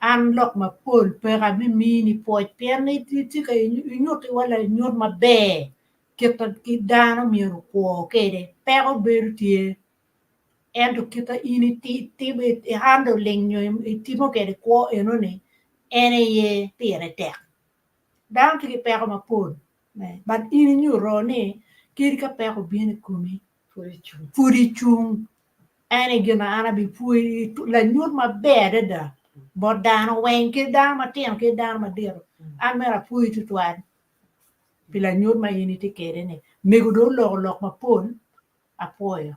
an lok ma pol pera mini poj piani ti ka nyut wala nyut ma be kita ki dan miru ko kede pero bertie endo kita ini ti be handling nyo ti mo kede ko enone ene ye pere tek down to the père ma pol but in you rone kiri ka père bien kumi furi chung ane gina ana bi furi la nyur ma bede da bo dan wen ke dan ma tem ke dan ma dero an mera furi tu twan bi la nyur ma yini te kere ne me go do lok ma pol apoyo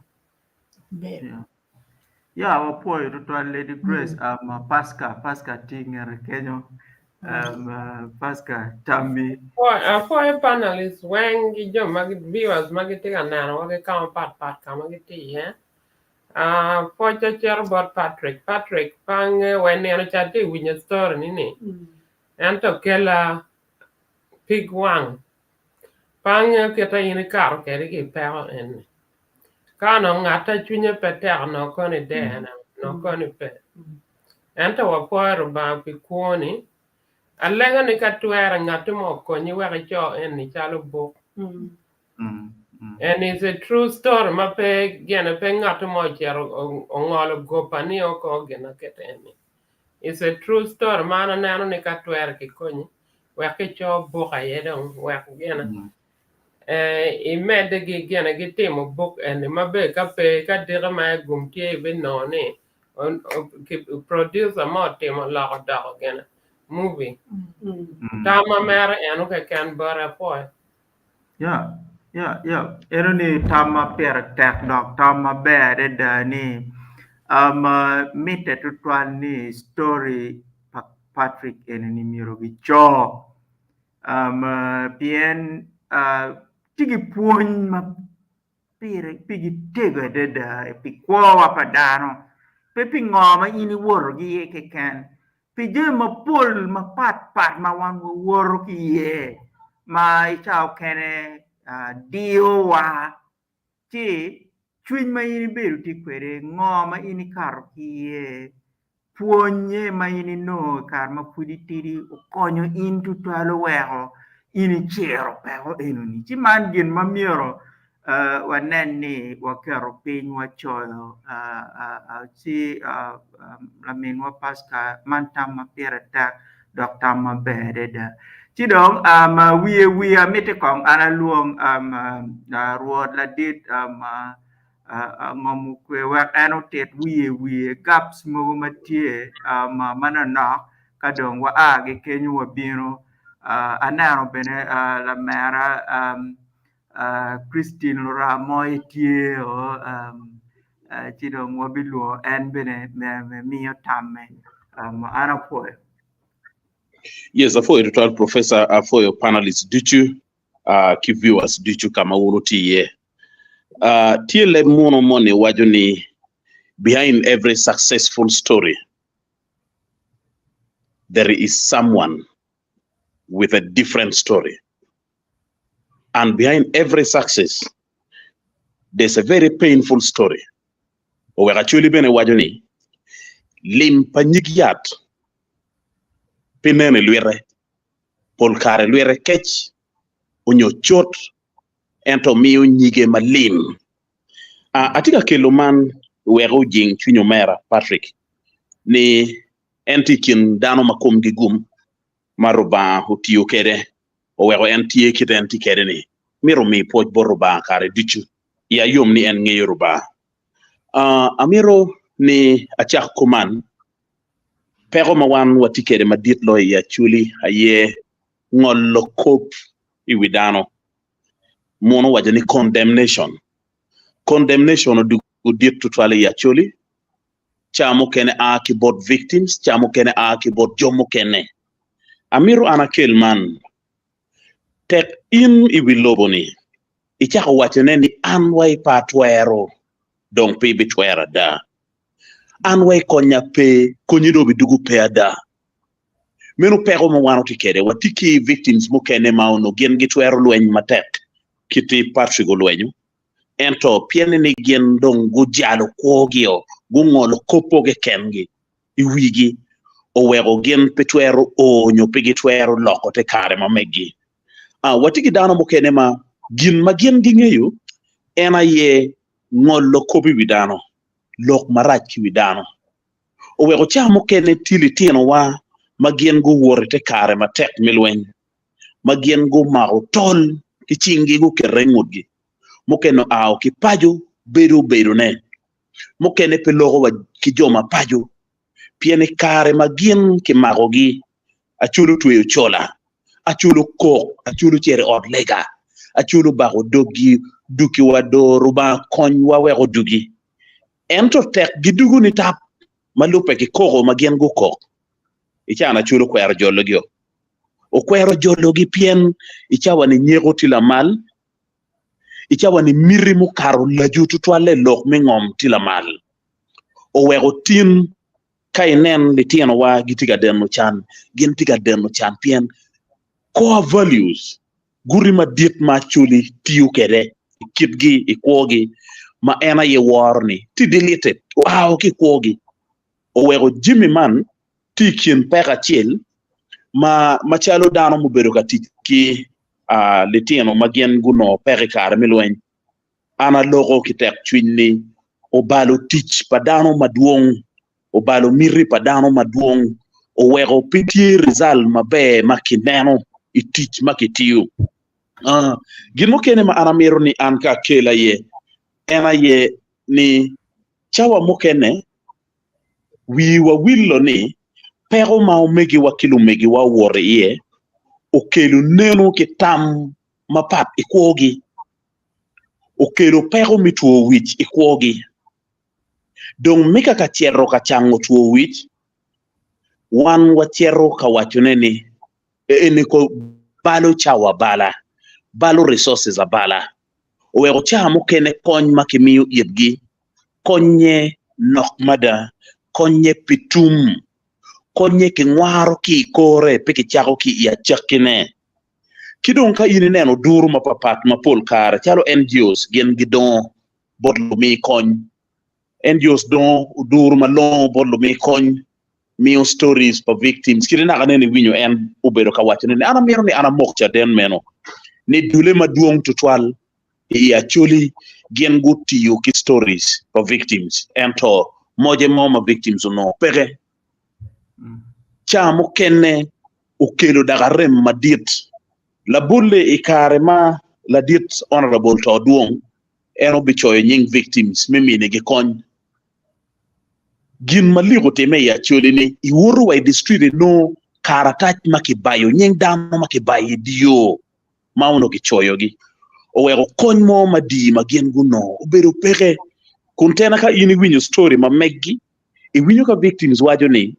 be Yeah, apoyo to twal Lady Grace Pasca tinger kenyo Pasca tambi. For panelists, when you mag viewers magic and now we come part kamagiti, for chair about Patrick, pang when you're chatting with your story in it, and to kill pig one, pang get in a car, carry a pair and canong at junior peter no conny there, no conny pet. And to a poor about Piconi. Alenga ni katwera ngatu mo konyi wega cho en ni chalo book. And it's a true story. Ma pe gena pe ngatu mo chero ongolo gopani oko gena keteni. It's a true story. Mana nano ni katwera ki konyi wega cho book ayedong wega gena. Imede gi gena gi timo book and ma be ka pe ka dira ma gumtie be no ni producer mo timo la da gena. Movie. Tama mera eno ke can bara poi. Yeah. Eno ni tama per tek dok tama bere da ni mite tutwal ni story Patrick ene ni miro gi cho bien tigi puony pigi tego deda pi kwa padano pe pi ngoma ini woro gi ke kan pi je ma pol ma pat ma wan woro ki ye ma chao kene dio wa ti chuny ma ini bedo ti kwere ngoma ini karo ki ye puonye ma ini no kar ma pudi tiri konyo in tutwalo wero ini chero pero enoni ti man gin ma miero wanene wakero piny wachoyo si lamin wa paska mantam ma piera tak dok tam ma bede da ti dong wiye amite kong ana luong ruod la dit ngomu kwe wak anotet wiye gaps mo matie manana ka dong wa age kenyu wa bino anaro bene la mera Christine Laura Moy tie o ci dong wabiluo en bene me mio tamme ana poe. Yes, for your professor, for your panelists, did you key viewers, did you come out here? Tiele mono money wajuni behind every successful story, there is someone with a different story. And behind every success, there's a very painful story. We're actually been a wajuni lim panigiat pinene luere polkare luere kech unyo chot ento miyo nyige malim. Atika keloman wero jing chunyo mera Patrick ni entikin dano makom gigum maruba hutiyo kere o wero entiye kite enti kere ni miro mi poj boruba kare dichu ya yom ni en nge yoruba. Amiro ni achak kuman pero mawan watikere madit lo ya chuli aye ngolo kop iwidano mono wajani condemnation du dit tutwale ya chuli chamo kene a keyboard victims chamo kene a keyboard jomo kene Amiro anakel man tek in iwiloboni ichako wachene ni anwai patwero dong pe bitwera da anwai konya pe konyido bidugu pe da menu pero mo wano tikere watiki victims mo kene mauno gen gitwero lweny matek kiti Patrick lwenyu ento piene ni gen dong gujalo kogio gungolo kopoge kengi iwigi owero gen petwero onyo pigitwero loko te kare mamegi watiki dano mo kene ma gen gingeyo ena ye ngolo kobi widano lok marach ki widano owero chamo kene tili tino wa magien go worite kare matek milweny magien go maro tol ki chingi go kerengudgi mokeno aw ki pajo bedo ne mokene pe logo wa ki joma pajo piene kare magien ki magogi achulu tuyo chola achulu ko achulu chere od lega achulu bago dogi duki wado ruba kony wa wego dugi ento tek gidugu ni tap malupe ki kogo magien go ko ichana chulo kwero jologio o kwero jologi pien ichawa ni nyego tila mal ichawa ni miri mu karo lajutu twale lok mingom tila mal o wego tin kainen li tien wa gitiga denu chan gen tiga denu chan pien core values guri ma dit ma chuli tiyu kede kitgi ikwogi ma ena ye warni ti deleted wow ki kwogi o wego Jimmy man ti kien peka chiel ma chalo dano mu bedo ka ki letino magien guno pere kar milwen ana logo ki tek chwinni o balo tich padano maduong o balo miri padano maduong o wego piti rizal mabe makineno I tich makitiyo gino kene ma anamiro ni anka kela ye ena ye ni chawa mokene wiwa willo ni pero ma omegi wa kilumegi wa wore ye okelu neno ki tam mapat ikwogi okelu pero mituo wich ikwogi dong mika ka chero ka chango tuo wich wan wa chero ka wachone ni ene ko balo chawa bala balo resources a bala o wego chamo kene kony makimiyo yetgi konye nok mada konye pitum konye ki ngwaro ki kore peki chako ki ya chakine kidong ka ini neno duru mapapat mapol kare chalo NGOs gen gidon bodlo mi kony NGOs don duru malong bodlo mi kony mio stories for victims kiri na kanene winyo en ubedo ka wacho ni ana mero ni ana mokcha den meno ni dule maduong tutwal ya chuli gen guti ki stories for victims ento moje moma victims no pere chamo kenne ukelo dagarem madit la bulle ikare ma la dit honorable to duong eno bichoyo nying victims mimine ge kony gin maligo teme ya choli ni iwuru wa district no karatach makibayo nying damo makibayi dio mauno kichoyo gi o wego kony mo madi magien guno obedo pere kuntena ka ini winyo story ma meggi e winyo ka victims wajo ni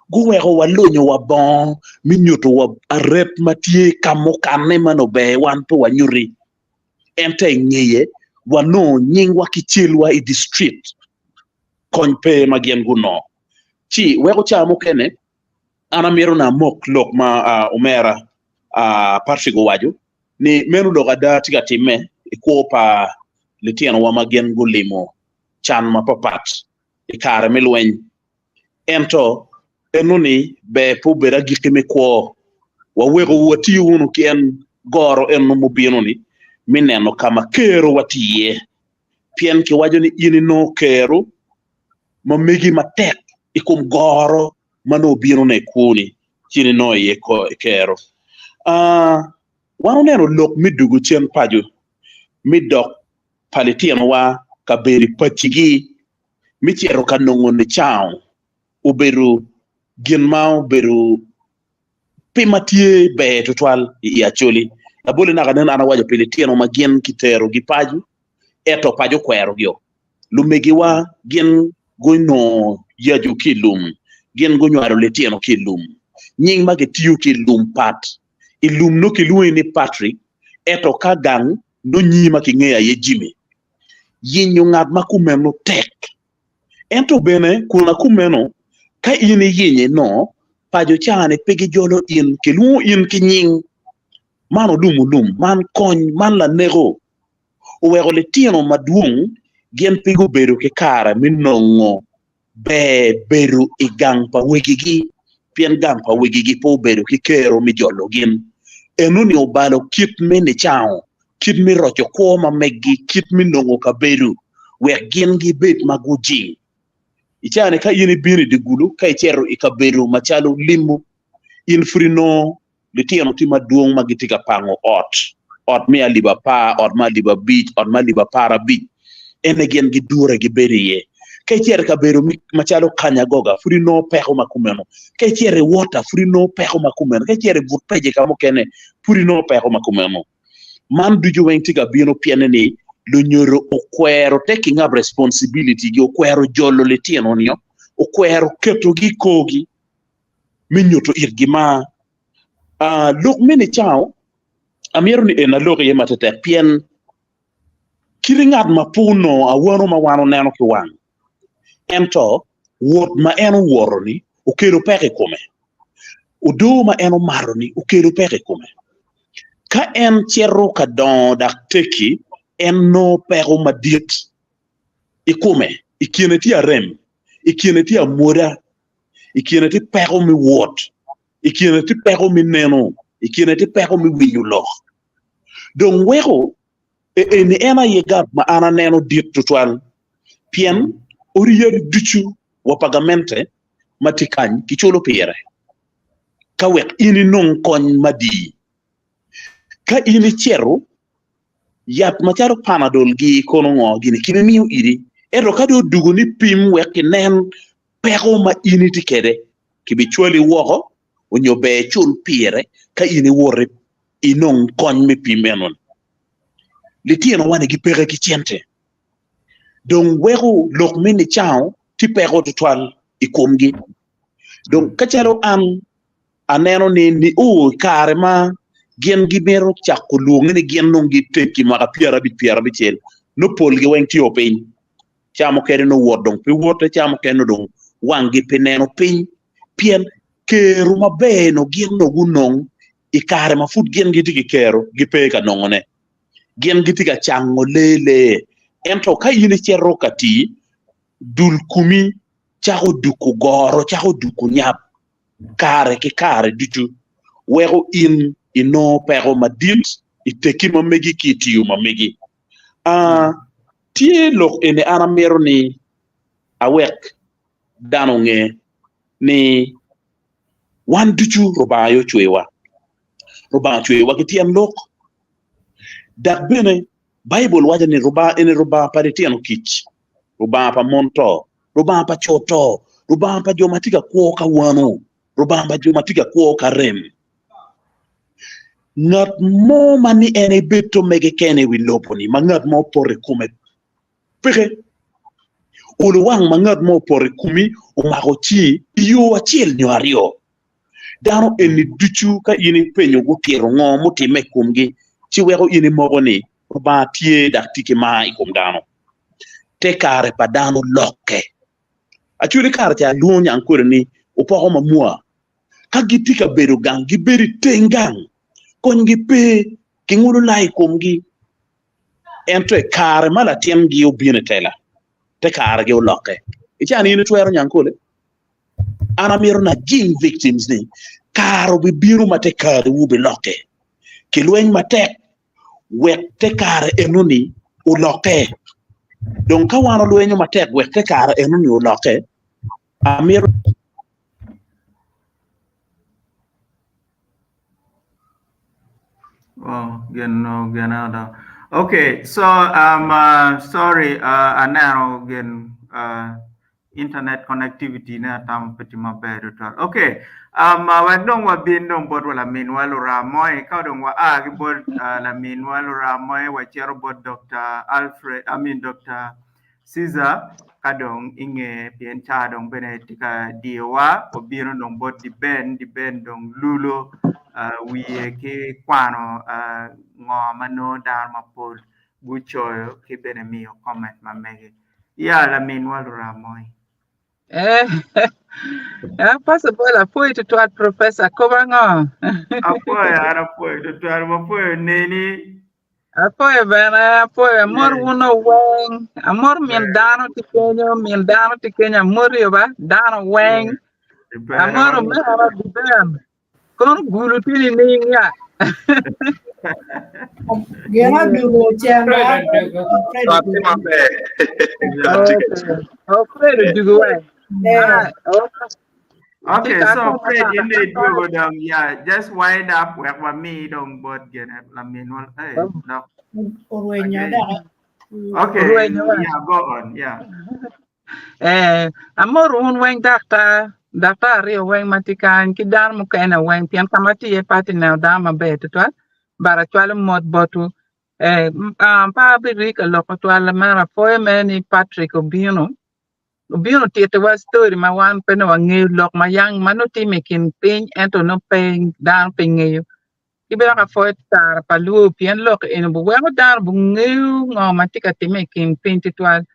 gu wego walonyo wa bon minyoto wa arep matie kamo kane mano be wan to wanyuri ente ngeye wano nying wa kichilwa i district kony pe magien guno chi wego chamo kene ana mero na mok lok ma umera parfigo wajo ni menu do gada tiga time iko pa litiano wa magien gulimo chan mapapat ikare melwen ento enuni be pubera gikime ko wa wego wati unu kien goro enu mubino ni mineno kama kero watiye pien ki wajo ni ini no kero mamegi matek ikum goro mano bino ne kuni chini no ye ko kero wanu neno lok midugu chen pajo midok palitiano wa kaberi pachigi michero kanongo ne chao uberu ginmao beru pimatie be tutwal ya choli abole na ganen ana wajo palitiano ma gien kitero gi paju eto pajo kwero gyo lumegi wa gien gono yaju kilum gen gonyo aro letiano kilum nying mage tiu kilum pat ilum no kiluwe ni Patrick eto ka gang no nyima ki ngeya ye jimi yinyo ngad makumeno tek ento bene kuna kumeno ka ini yinye no pajo chane pegi jolo in kilu in kinying mano dumulum man kony man la nego uwego letiano maduong gen pigo beru ke kara minongo be beru igang pa wegigi pien gang pa wegigi po beru ki kero mi jolo gen enuni obalo kit mene chao kit mi rocho koma meggi kit mi nongo ka beru we gen gi bet maguji ichane ka yini bini de gulu ka ichero ikaberu machalo limu in frino litiano tima duong magitika pango ot mi aliba pa ot ma liba beach ot ma liba para beach ene gen gi dura gi beriye kay tiere ka beru machalo kanya goga frino pexo makumeno kay tiere water frino pexo makumeno kay tiere vut peje kamo kene frino pexo makumeno man duju wentiga bino pieneni lo nyoro okwero taking up responsibility gi okwero jollo le tieno nio okwero keto gi kogi minyoto irgima look mini chao amiero ni ena look ye matete pien kiringat mapuno awano mawano neno ki wang ento wot ma eno woroni okelo peke kome udo ma eno maroni okelo peke kome ka en chero ka don dak teki en no pero madit ikume ikieneti arem ikieneti amoda ikieneti pero mi wot ikieneti pero mi neno ikieneti pero mi winyulo don wego eni ena yegab ma ana neno dit tutwal pien oriyer duchu wa pagamente matikany kicholo pere kawek ini non kon madi ka ini chero yat macharo panadol gi kono ngo gini kimi miu iri ero kado dugu ni pim weki nen pero ma ini tikede kibi chwali woko onyo be chul pire ka ini wore inon kon mi pimenon litieno wane gi pere ki chente donc wego lok mini chao ti pero tutwal ikomgi donc kachalo an aneno ni o karema gen gi mero chako luong ni gen no gi teki maka piara bi chel no pol gi wen tio piny chamo kene no wodong pi wote chamo kene dong wangi pineno piny pien keru mabe no gen no gunong ikare mafut gen gi tiki kero gi peka nongone gen gi tika chango lele ento ka yini cherro kati dul kumi chako duku goro chako duku nyap kare ki kare dutu wego in ino pero madit iteki mamegi kitiyu mamegi tie lok ene ana mero ni awek dano nge ni wan dutu robayo chwewa kitian lok dak bene Bible waja ni roba paritiano kich roba pa monto roba pa choto roba pa jomatika kuo ka wano roba pa jomatika kuo ka rem ngat mo mani ene beto mege kene wi loponi mangat mo pore kume peke ulu wang mangat mo pore kumi o magochi yo achiel nyario dano eni duchu ka ini penyo go tero ngo muti mekumgi ci wego ini mogoni ba tie dak tiki mai kum dano te kare pa dano lokke achuri kare ta lunya ankore ni upo ma mua ka gitika beru gang gi beri tengang kon gi pe ki ngulu lai kum gi entre kare mala tiem gi obine tela te kare gi lokke ichani ni twero nyankole ana miro na ging victims ni karo bi biru mate kare ubi lokke ki lwen mate wek te kare enuni u lokke donc ka wano lwenyo matek wek te kare enuni u lokke amir Genada. Okay, so sorry, now again internet connectivity na tam peti mabedo tal. Okay, wa dong wa bin dong bod wala min walu ramoy ka dong wa gi bod la min walu ramoy wa chero bod Dr. Dr. Caesar kadong inge pien cha dong benetika diwa obiro dong bod di ben dong lulo wiye ke kwano ngo mano dar mapol guchoyo ke bene mio comment mamege ya la min walu ramoy possible apoio to our professor Kobango. Apoio to our apoio neni. Apoio bana apoio amor uno weng amor min dano ti Kenya morio ba dano weng amor mera biben kon gulu tini ninga. Gera dugo changa. Alfredo dugo weng. Okay, so Fred, you need to go down. Yeah, just wind up where me don't board get it. I mean, well, hey, no. Okay, yeah, go on. Yeah. Amor un weng dakta rio weng matikan ki dar mu kana weng pian kamati e pati na dama beto to bara twala mod botu pa bi rika loko twala mara foe meni Patrick Obiano tiete was story ma wan peno wangi lok ma yang mano ti mekin pin ento no pin dan pingeyo ibera ka foe tar palu pian lok en bu wego dar bu ngeu ngo matika ti mekin pin titwal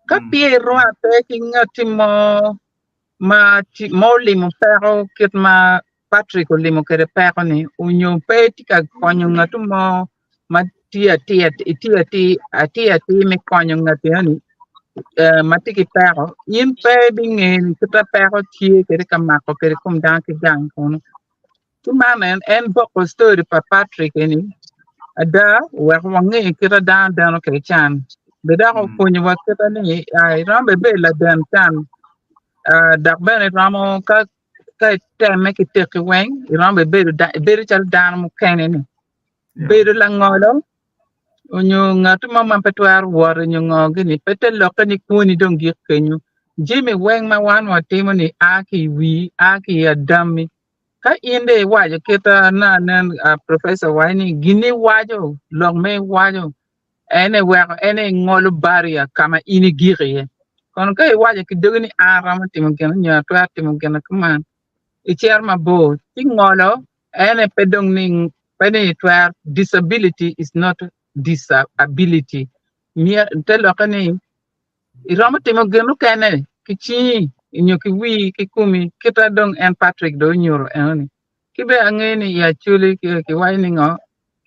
ka piero ate kingati mo limo pero kit ma Patrick limo kere pero ni unyo pe tika konyo ngatu mo ma tia me konyo ngati ani matiki pero yin pe bingen kita pero tie kere kamako kere kum dan ki gang kono tu manen en boko story pa Patrick ni ada wa wangi kira dan kere chan beda ko kunyo wa kita ni ai rambe be la dan chan dak bene ramo ka teme ki teki weng rambe be chal dan mu kene ni be la ngolo onyo ngatu mama petwar war nyo ngogini pete lokani kuni dong gik kenyu jimi weng ma wan wa timo ni aki adami ka inde wajo kita na professor wani gini wajo long me wajo ene ngolo baria kama ini giri kon kai wajo ki dogni arama timo gena nya twar timo gena kaman icher ma bo ti ngolo ene pedong ning Pani twar disability is not disability. Mia telo kani irama timo genu kane kichi inyoki wi kikumi kita dong en Patrick do nyur eni. Kibe angeni ya chuli ki wani ngo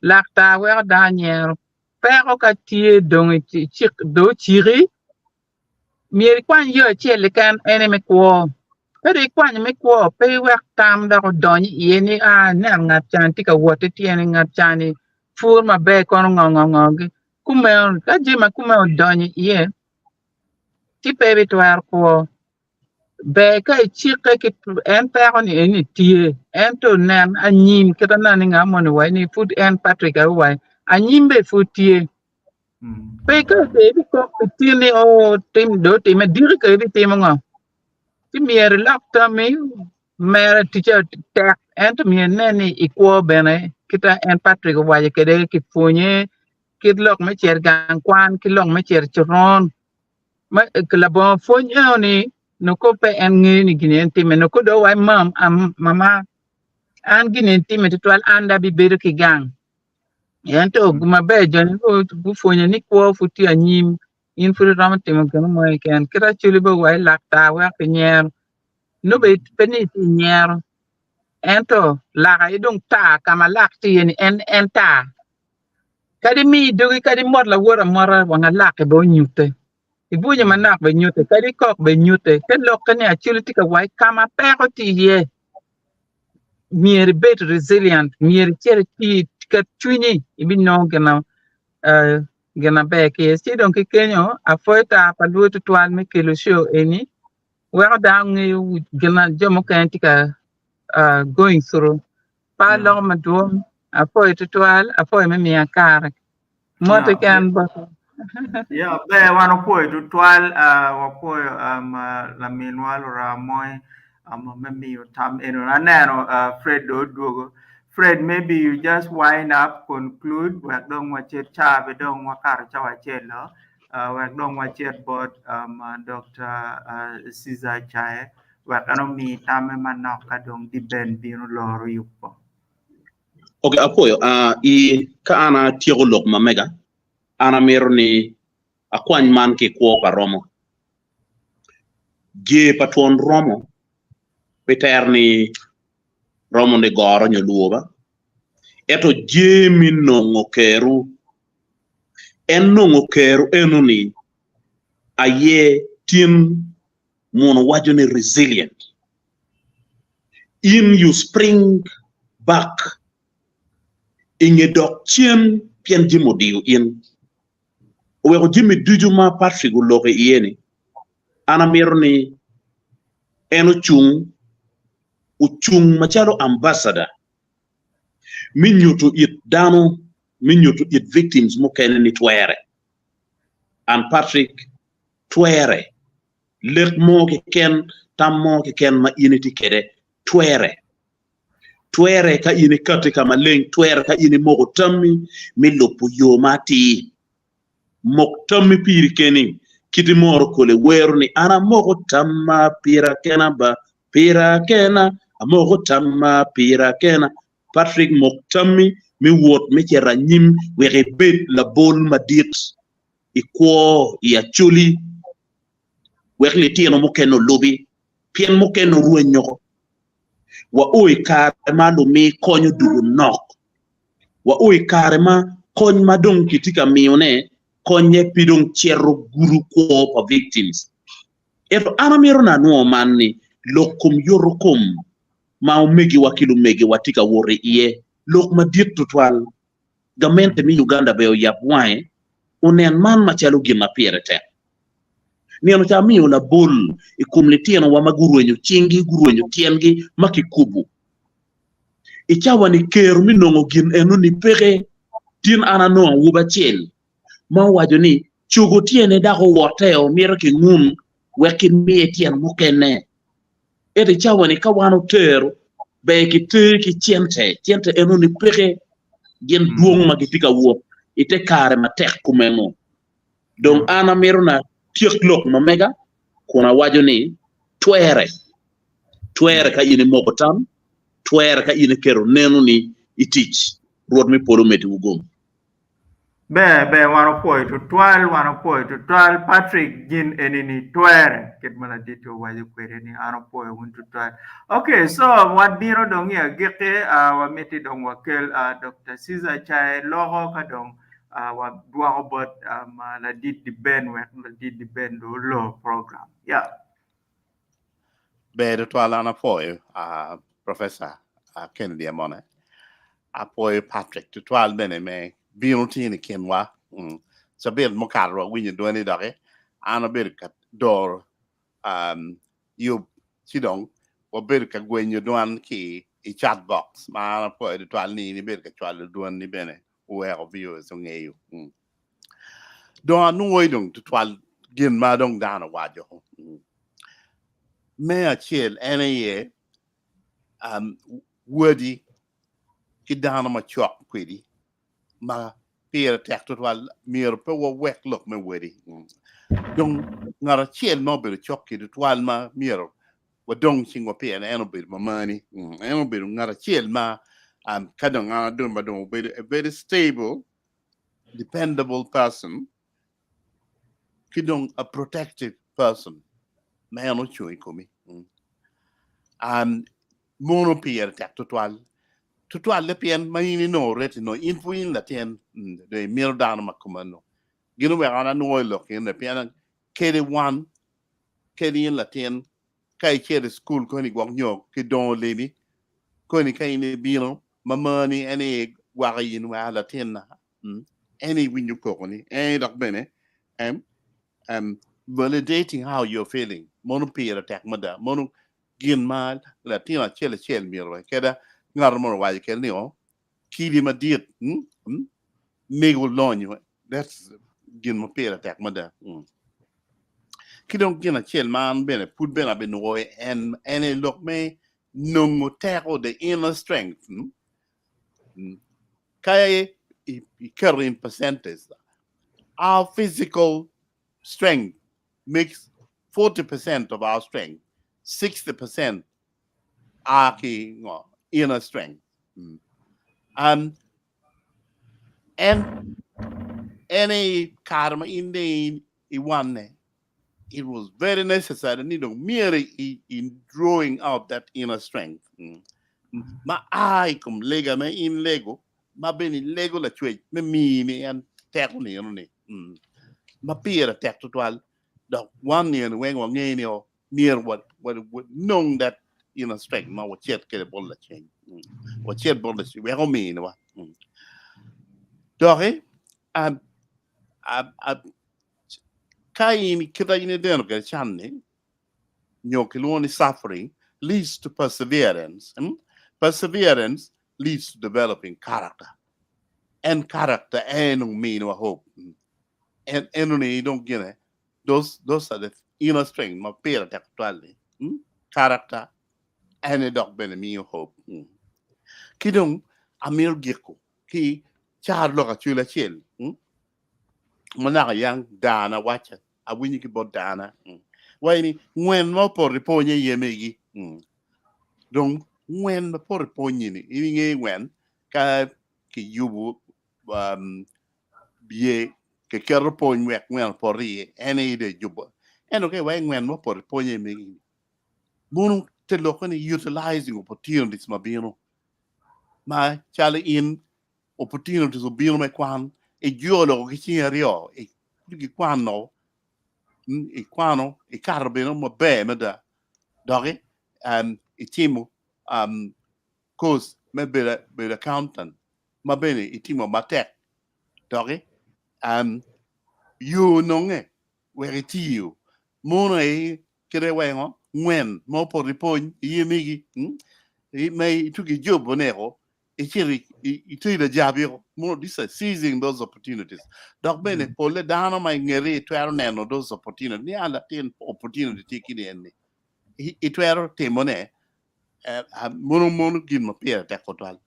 lakta wer Daniel pero ka tie dong chik do chiri mier kwan yo chele kan ene me kwo pero kwan me kwo pe wer tam da ko don yeni a na ngat chan ti ka wote tiene ngat chani fur ma be kon ngong kume ka jima kume don ye ti pe bitwar ko be ka chike ki en pero ni eni tie en to nan anyim kita nan nga mon wa ni food en Patrick wa anyim be food tie pe ka te ko tiene o tim do tim dir ka bi tim nga ti mier lapta mi mer teacher ta en to mi neni iko bene kita en Patrick wa ke de ki funye ki lok me cher gang kwan ki lok me cher chron ma la bon funye ni no ko pe en ni ginen tim no ko do wa mama an ginen tim to anda bi ber ki gang yanto guma be jon ko bu funye ni ko futi anyim in fu ram tim ko mo ken kira chuli bo wa lakta wa pinyer no be peni pinyer ento la ga idung ta kama lakti yen en ta kadi mi dogi kadi mor la wora mora wanga lak bo nyute ibunya manak be nyute kadi kok be nyute ken lok ne achuli tika wai kama pero ti ye mier bet resilient mier cherti ka chuni ibi no gena be ke si donc kenyo afoita palu to toal me ke lo show eni wera dang gena jomo kan tika going through pa lo madum apoy toal apoy me mi akar moto kan bo yeah be wano po toal wapo la minwal ramoy maybe you tam anero Fred do Fred, maybe you just wind up, conclude. We don't watch it, we don't watch it. We don't watch it, but Dr. Caesar Chai, we don't meet Tame Manaka, don't depend being Lord Yupo. Okay, apoyo, ka ana tiolog mamega, ana meroni, akwan man ke kwa Romo. Ge patron Romo, peterni Romo de goro nyoluoba eto jemi nongo keru en nongo keru enuni aye tin mono wajone resilient in you spring back in a doctrine pien jimodiu in wego jimi dujuma parfigu loke yeni ana mirni enu chung uchung machalo ambassador minyuto it dano minyuto it victims mo kene ni twere and Patrick twere lek mo ke ken tam mo ke ken ma unity kede twere ka ini kate kama leng twere ka ini mo tammi mi lopu yo mati mo tammi piri keni kiti moro kole weru ni ana mo tamma pira kena ba pira kena amogo tamma pira kena Patrick Moktami mi wot mi kera nyim wege bet la bol madit ikwo ya chuli wege tieno mo keno lobi pien mo keno ruwe nyoko wa oi karema lo mi konyo dugu nok wa oi karema kony madong kitika mione konye pidong chero guru ko pa victims eto anamiro na nuo manni lokum yorokum ma megi wakilu megi watika wore iye lok ma dit tutwal gamente mi Uganda be yap wae unen man ma chalu gima pierete ni no cha mi la bol e kumleti no wa maguru enyu chingi guru enyu tiengi makikubu e chawa ni keru mi nongo gin enu ni pere tin ana no wuba chel ma wajo ni chugo tiene da ko woteo mira ki ngum wekin mi etien mukene ete chawani kawano teru be ki te ki tiente eno ni pere gen duong magitika wo ite kare ma tek kumeno donc ana merona tieklok no mega kuna wajo ni twere ka ini mokotam twere ka ini kero nenu ni itich ruột mi poro meti ugum be wano poi to 12 Patrick gin enini twere ket mana dito waje kwere ni ano poi won to 12. Okay, so what biro dong ya geke wa meti dong wakel Dr. Caesar Chai logo ka dong wa dwa bot la dit di ben we la dit di ben do lo program. Yeah. Be to ala na poi Professor Kennedy Amone poi Patrick to 12 bene me biro tini kenwa so ber mo karro winyo do ni dare ana ber kat dor you sidong o ber ka gwenyo doan ki I chat box ma na poi to 12 ni ber ka twal doan ni bene we of viewers on you do anu oidong to 12 gin ma dong dana wajo me a chill any year wordy ki dana ma chok kwedi ma pere tek to wal mir pe wo wek look me wordy dong ngara chill no be chok ki to wal ma mir wo dong sing wo pe na no be ma money no be ngara chill ma kadang ngara dun ba dong be a very stable dependable person kidong a protective person man no chui komi mono pier tek to le pien manini no reti no infuin la tien de mir dan makumano gino we ana no lo kin le pien kede one kede in la tien kai kede school ko ni gwang nyok ki don le ni ko ni kai ni bino mamani any wari in wa la tien na any winyu ko ni dok bene validating how you're feeling mono pier attack mada mono gin mal la tina chel miro keda ngar mo wa ke ni o kidi ma diet mego lonyo that's gin mo pier attack mada kidong gin a chel man bene put bene be no and any look me no mo tackle the inner strength kay in percentage our physical strength makes 40% of our strength 60% are inner strength and any karma in the one it was very necessary merely in drawing out that inner strength ma ai come lega me in lego ma beni lego la chwe me mi and tek ni ma pira tek total the 1 year when one year near what knowing that inner strength ma what chet ke bol la change what chet bol la we ho mi no dore kai ni kita ni den ke channe nyokiloni suffering leads to perseverance perseverance leads to developing character and character mean or hope and you don't get it those are the inner strength ma pera actually character and a dog benemi hope kidong amir giko ki charlo ka chula chel mana yang dana wacha awini ki bodana wayni ngwen mo por riponye yemegi donc ngwen mo por riponye ni inge ngwen ka ki yubu bie ke kero pon wek ngwen por ri ene de jubo okay way ngwen mo por riponye megi bunu te lokoni utilizing opportunities mabino ma chale in opportunities obino me kwan e giolo che ci rio e che quando e carbino mo be me da dore e timo cause me be accountant ma bene e timo matek dore you nonge where tiu mono e kere wengo ngwen mo por ripon yemigi e mai tu che job nero e chiri i tu da jabiro mo this is seizing those opportunities dok bene pole dano mai ngeri to neno those opportunities ni ala ten opportunity kini enne i to ero temone mono gin ma pere te kotwal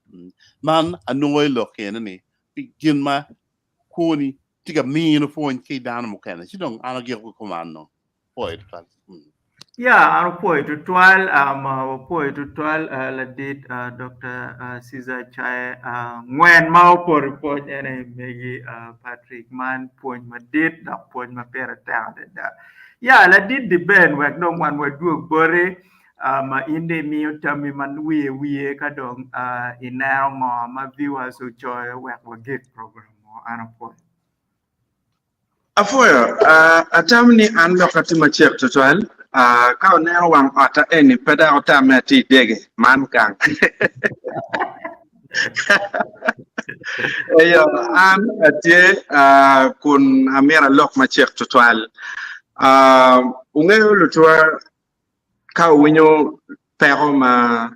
man anoy lo kenani gin ma koni tiga mino fon ke dano mo kana sidong ana gir ko komando poi tal Yeah, ano po tutual po tutual la dit Dr. Caesar Chai ngwen mau por ene megi Patrick man point ma dit da point ma pera ta da. Yeah, la dit di ben wek no wan we du bore ma inde mi tami man we ka dong inero ngo ma viewers who joy wek wa gig program mo ano po. Afoyo, atamni an lokati machek tutual, kao nero wang ata eni peda ota meti dege, man kang. Eyo, an atie kun amira lok machek tutual. Ungeyo lutua kao winyo pero ma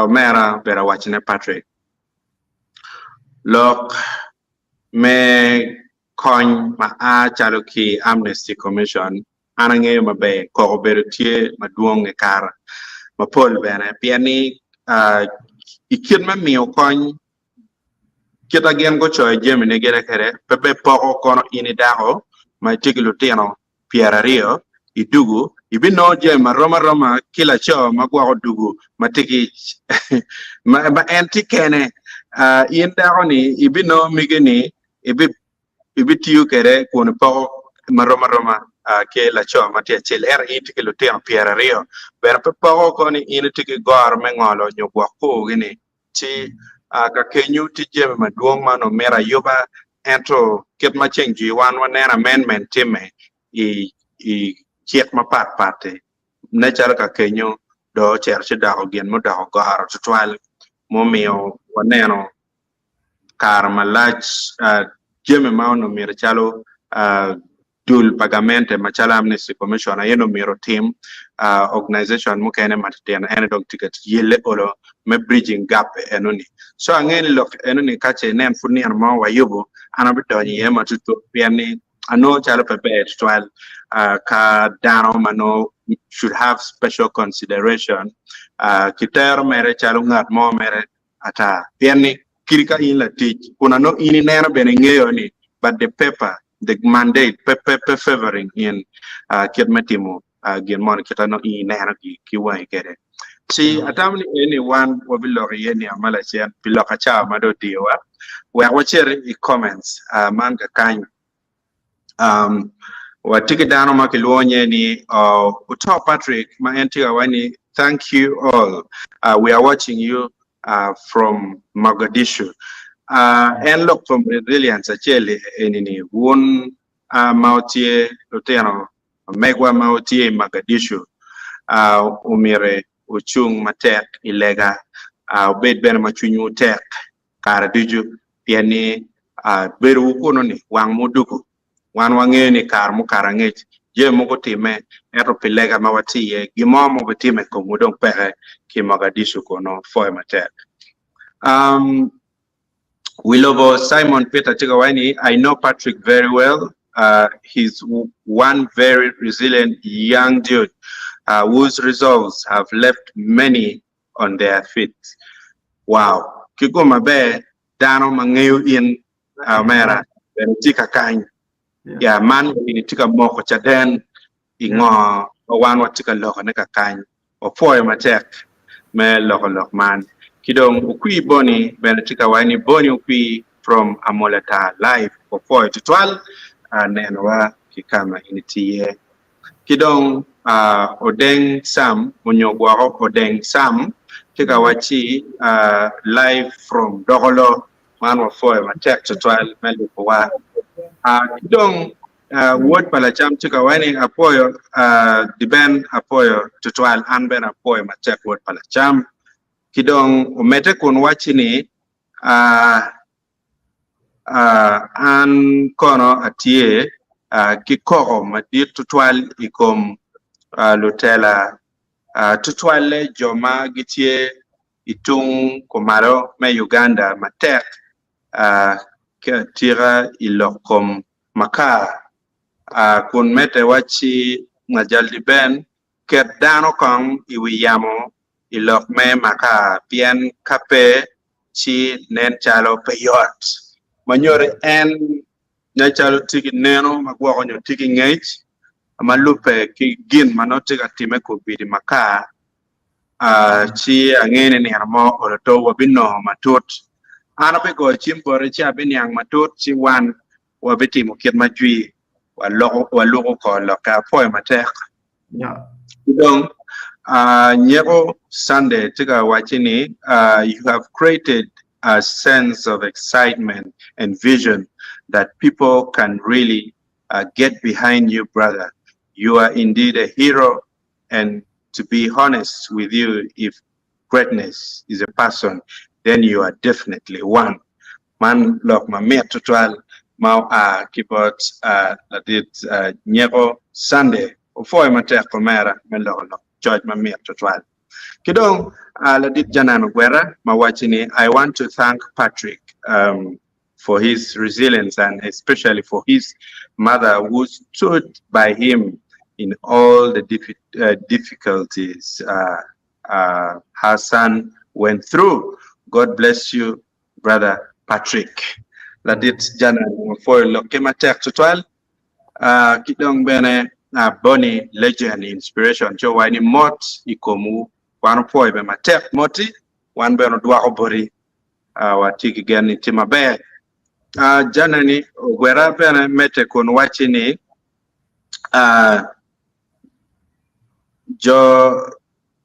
mera bera wachine Patrick. Lok me coin ma a chaluki Amnesty Commission anange ma be ko berutie ma duong e kar ma pol bene piani ikit ma miyo coin kita gen go choy jemine gere kere pepe poko kono ini daho ma tikilu tino Pierre Rio idugu ibino jema roma kila cho ma gwa dugu ma tiki ma enti kene in daho ni ibino migeni ibitiyu kere kun po maroma ke la cho matia chel ke lo tem Pierre Rio ber po ko ni in tiki gor mengolo nyogwa ko gini ti ka kenyu ti jeme maduong mano mera yoba ento ket ma chengi wan amendment time i chiek ma pat ne chal ka kenyu do cher da ogen mo da gor twal mo mio waneno kar malach jeme mauno mira chalo dul pagamente machala Amnesty Commission ayeno miro team organization mukene matien enedong ticket yele olo me bridging gap enoni so angeni lok enoni kache nen funi an ma wayubo anabitoni yema tuto piani ano chala pepe twal ka dano mano should have special consideration kitero mere chalo ngat mo mere ata piani kirika in la teach kuna no ini nera benengeyo ni but the paper the mandate paper favoring in kitmetimu gen kita no ini nera ki wai kere si atamni anyone wabilo yeni amala chen piloka cha mado diwa we watcher i comments man ka kan wa tikidano makilonye ni utop Patrick ma entiga wani thank you all we are watching you from Mogadishu. And look from resilience, actually, in one Mautie, Luteno, Megwa Mautie, Mogadishu, Umire, Uchung Matek, Ilega, Bed Benamachunu Tek, Karadiju, Piani, Beru Kunoni, Wang Muduku, Wan Wangeni, Karmu Karangit, Jemogotime, Eropilega Mawati, Gimom of a team at Komudong Pere, Ki Mogadishu Kono, for Matek. Wilobo Simon Peter Chigawani, I know Patrick very well. He's one very resilient young dude whose results have left many on their feet. Wow. Kiko mabe dano mangayu in Mera, then tika kain. Yeah, man, in tika moko chaden, ingo, one what tika loko neka kain, or for Matek, me loko man. Kidong ukui boni benetika wani boni ukui from Amolata live for 4 to 12 nenwa kikama initiye kidong odeng sam munyogwaro odeng sam tika wachi live from Dogolo man wa 4 Matek to 12 melu kwa kidong word palacham tika wani apoyo diben apoyo to 12 anben apoyo Matek word palacham kidong umete kun wachini an kono atie kikoro madit tutwal ikom lutela tutwale joma gitie itung kumaro me Uganda Matek tira ilokom maka kun mete wachi ngajaldi ben ket dano kong iwiyamo ilok me maka pian kape chi nen chalo peyot manyore en na chalo tiki neno magwa konyo tiki ngech malupe ki gin manotiga time ko bidi maka chi angene ni mo oroto wabino matut ana be go chimbore chi abini ang matut chi wan wabiti mo kit majui walugo ko loka poe matek donc nyego Sunday tiga wachini you have created a sense of excitement and vision that people can really get behind you, brother. You are indeed a hero, and to be honest with you, if greatness is a person, then you are definitely one. Man lok ma me tutual mau keyboard ladit nyego Sunday ofo ma te komera me lok George ma me tutual. Kidong ladit janan gwera mawachini. I want to thank Patrick for his resilience and especially for his mother who stood by him in all the difficulties her son went through. God bless you, brother Patrick. Ladit janan for lokema tek tutual kidong bene Bonnie legend inspiration cho wani mot ikomu wan poy be matek moti wan be no dwa obori watiki gani tima be janani gwera bene mete kon wachini jo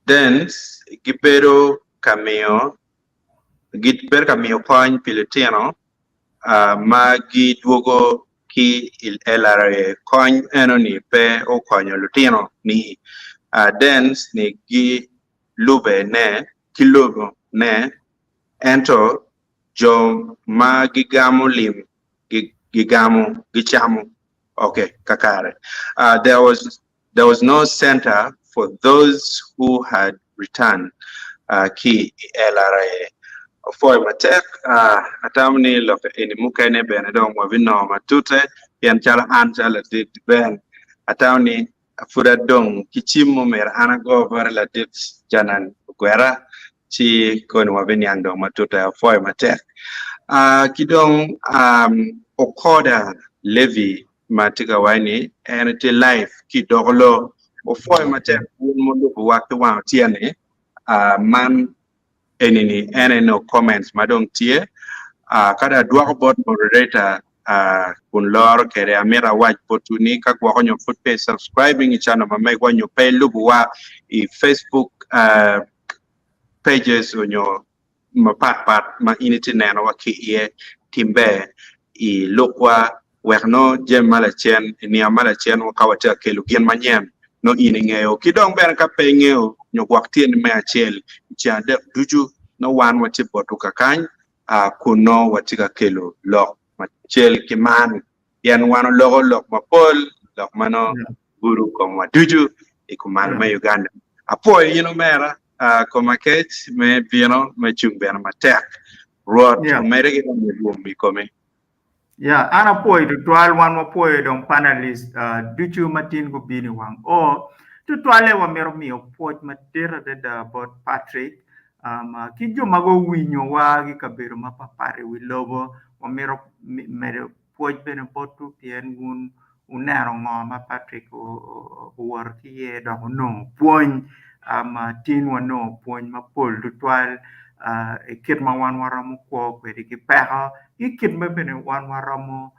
dance gipero cameo point pilotino ma gi duogo ki il elare coin enoni pe o coinyo lutino ni dance ni gi lube ne ki lugo ne ento jo ma gigamu lim gigamu gichamu okay kakare there was no center for those who had returned ki elare for matek atamni loka ini mukene bene dong wabino matute yan chala chala dit ben atamni fura dong kichimu mer anago var la dit janan gwera chi kon wabini yang dong matute for matek kidong okoda levi matiga wani and life ki doglo o for matek mundu waktu wa tiane man any no comments madong tie kada dwa bot moderator kun lor kere amira waj potuni ka kwa konyo footpage subscribing channel ma mai kwanyo pay lubu wa I Facebook pages onyo ma pat ma initi neno wa ki timbe I lokwa werno jem malachen ni amalachen wa kawata kelu gen manyem no iningeo kidong ber ka pengeo nyo waktien me achel chande duju no wan wati botu kakany kuno wati ka kelo lok machel kiman yan wano logo lok mapol lok mano guru koma duju ikuman me Uganda apo yino mera koma kech me bino me chumbe na matek road mere ki me kome ana poi to twal wan mo poi don panelist duchu matin go bini wang o to twale wa mero mi o poj matera da bot Patrick kijo mago winyo wa gi kabero mapapare wi lobo wa mero poj bene botu pien gun unero ngoma Patrick o war ki do no pon tin wa no pon ma pol to twal kit ma wan waramo ko kwedi ki peha kit ma bene wan waramo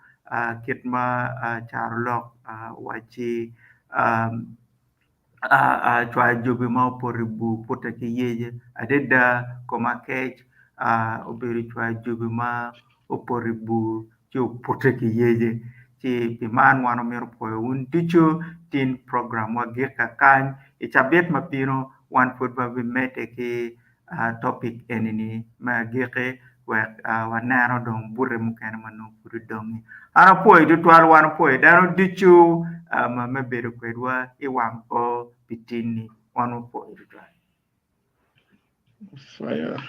kit ma charlok wachi chwa jobi ma poribu puta ki yeje adeda koma kech oberi chwa jobi ma oporibu chu puta ki yeje ti man wano mero poyo un ticho tin program wa girka kan ichabet mapino wan football bi mete ki topic enini ma gike wanaro dong burre mukene manu puru dongi ana poy du twal wan poy daro dichu ma mebere kwedwa iwang o pitini wan poy du twal fire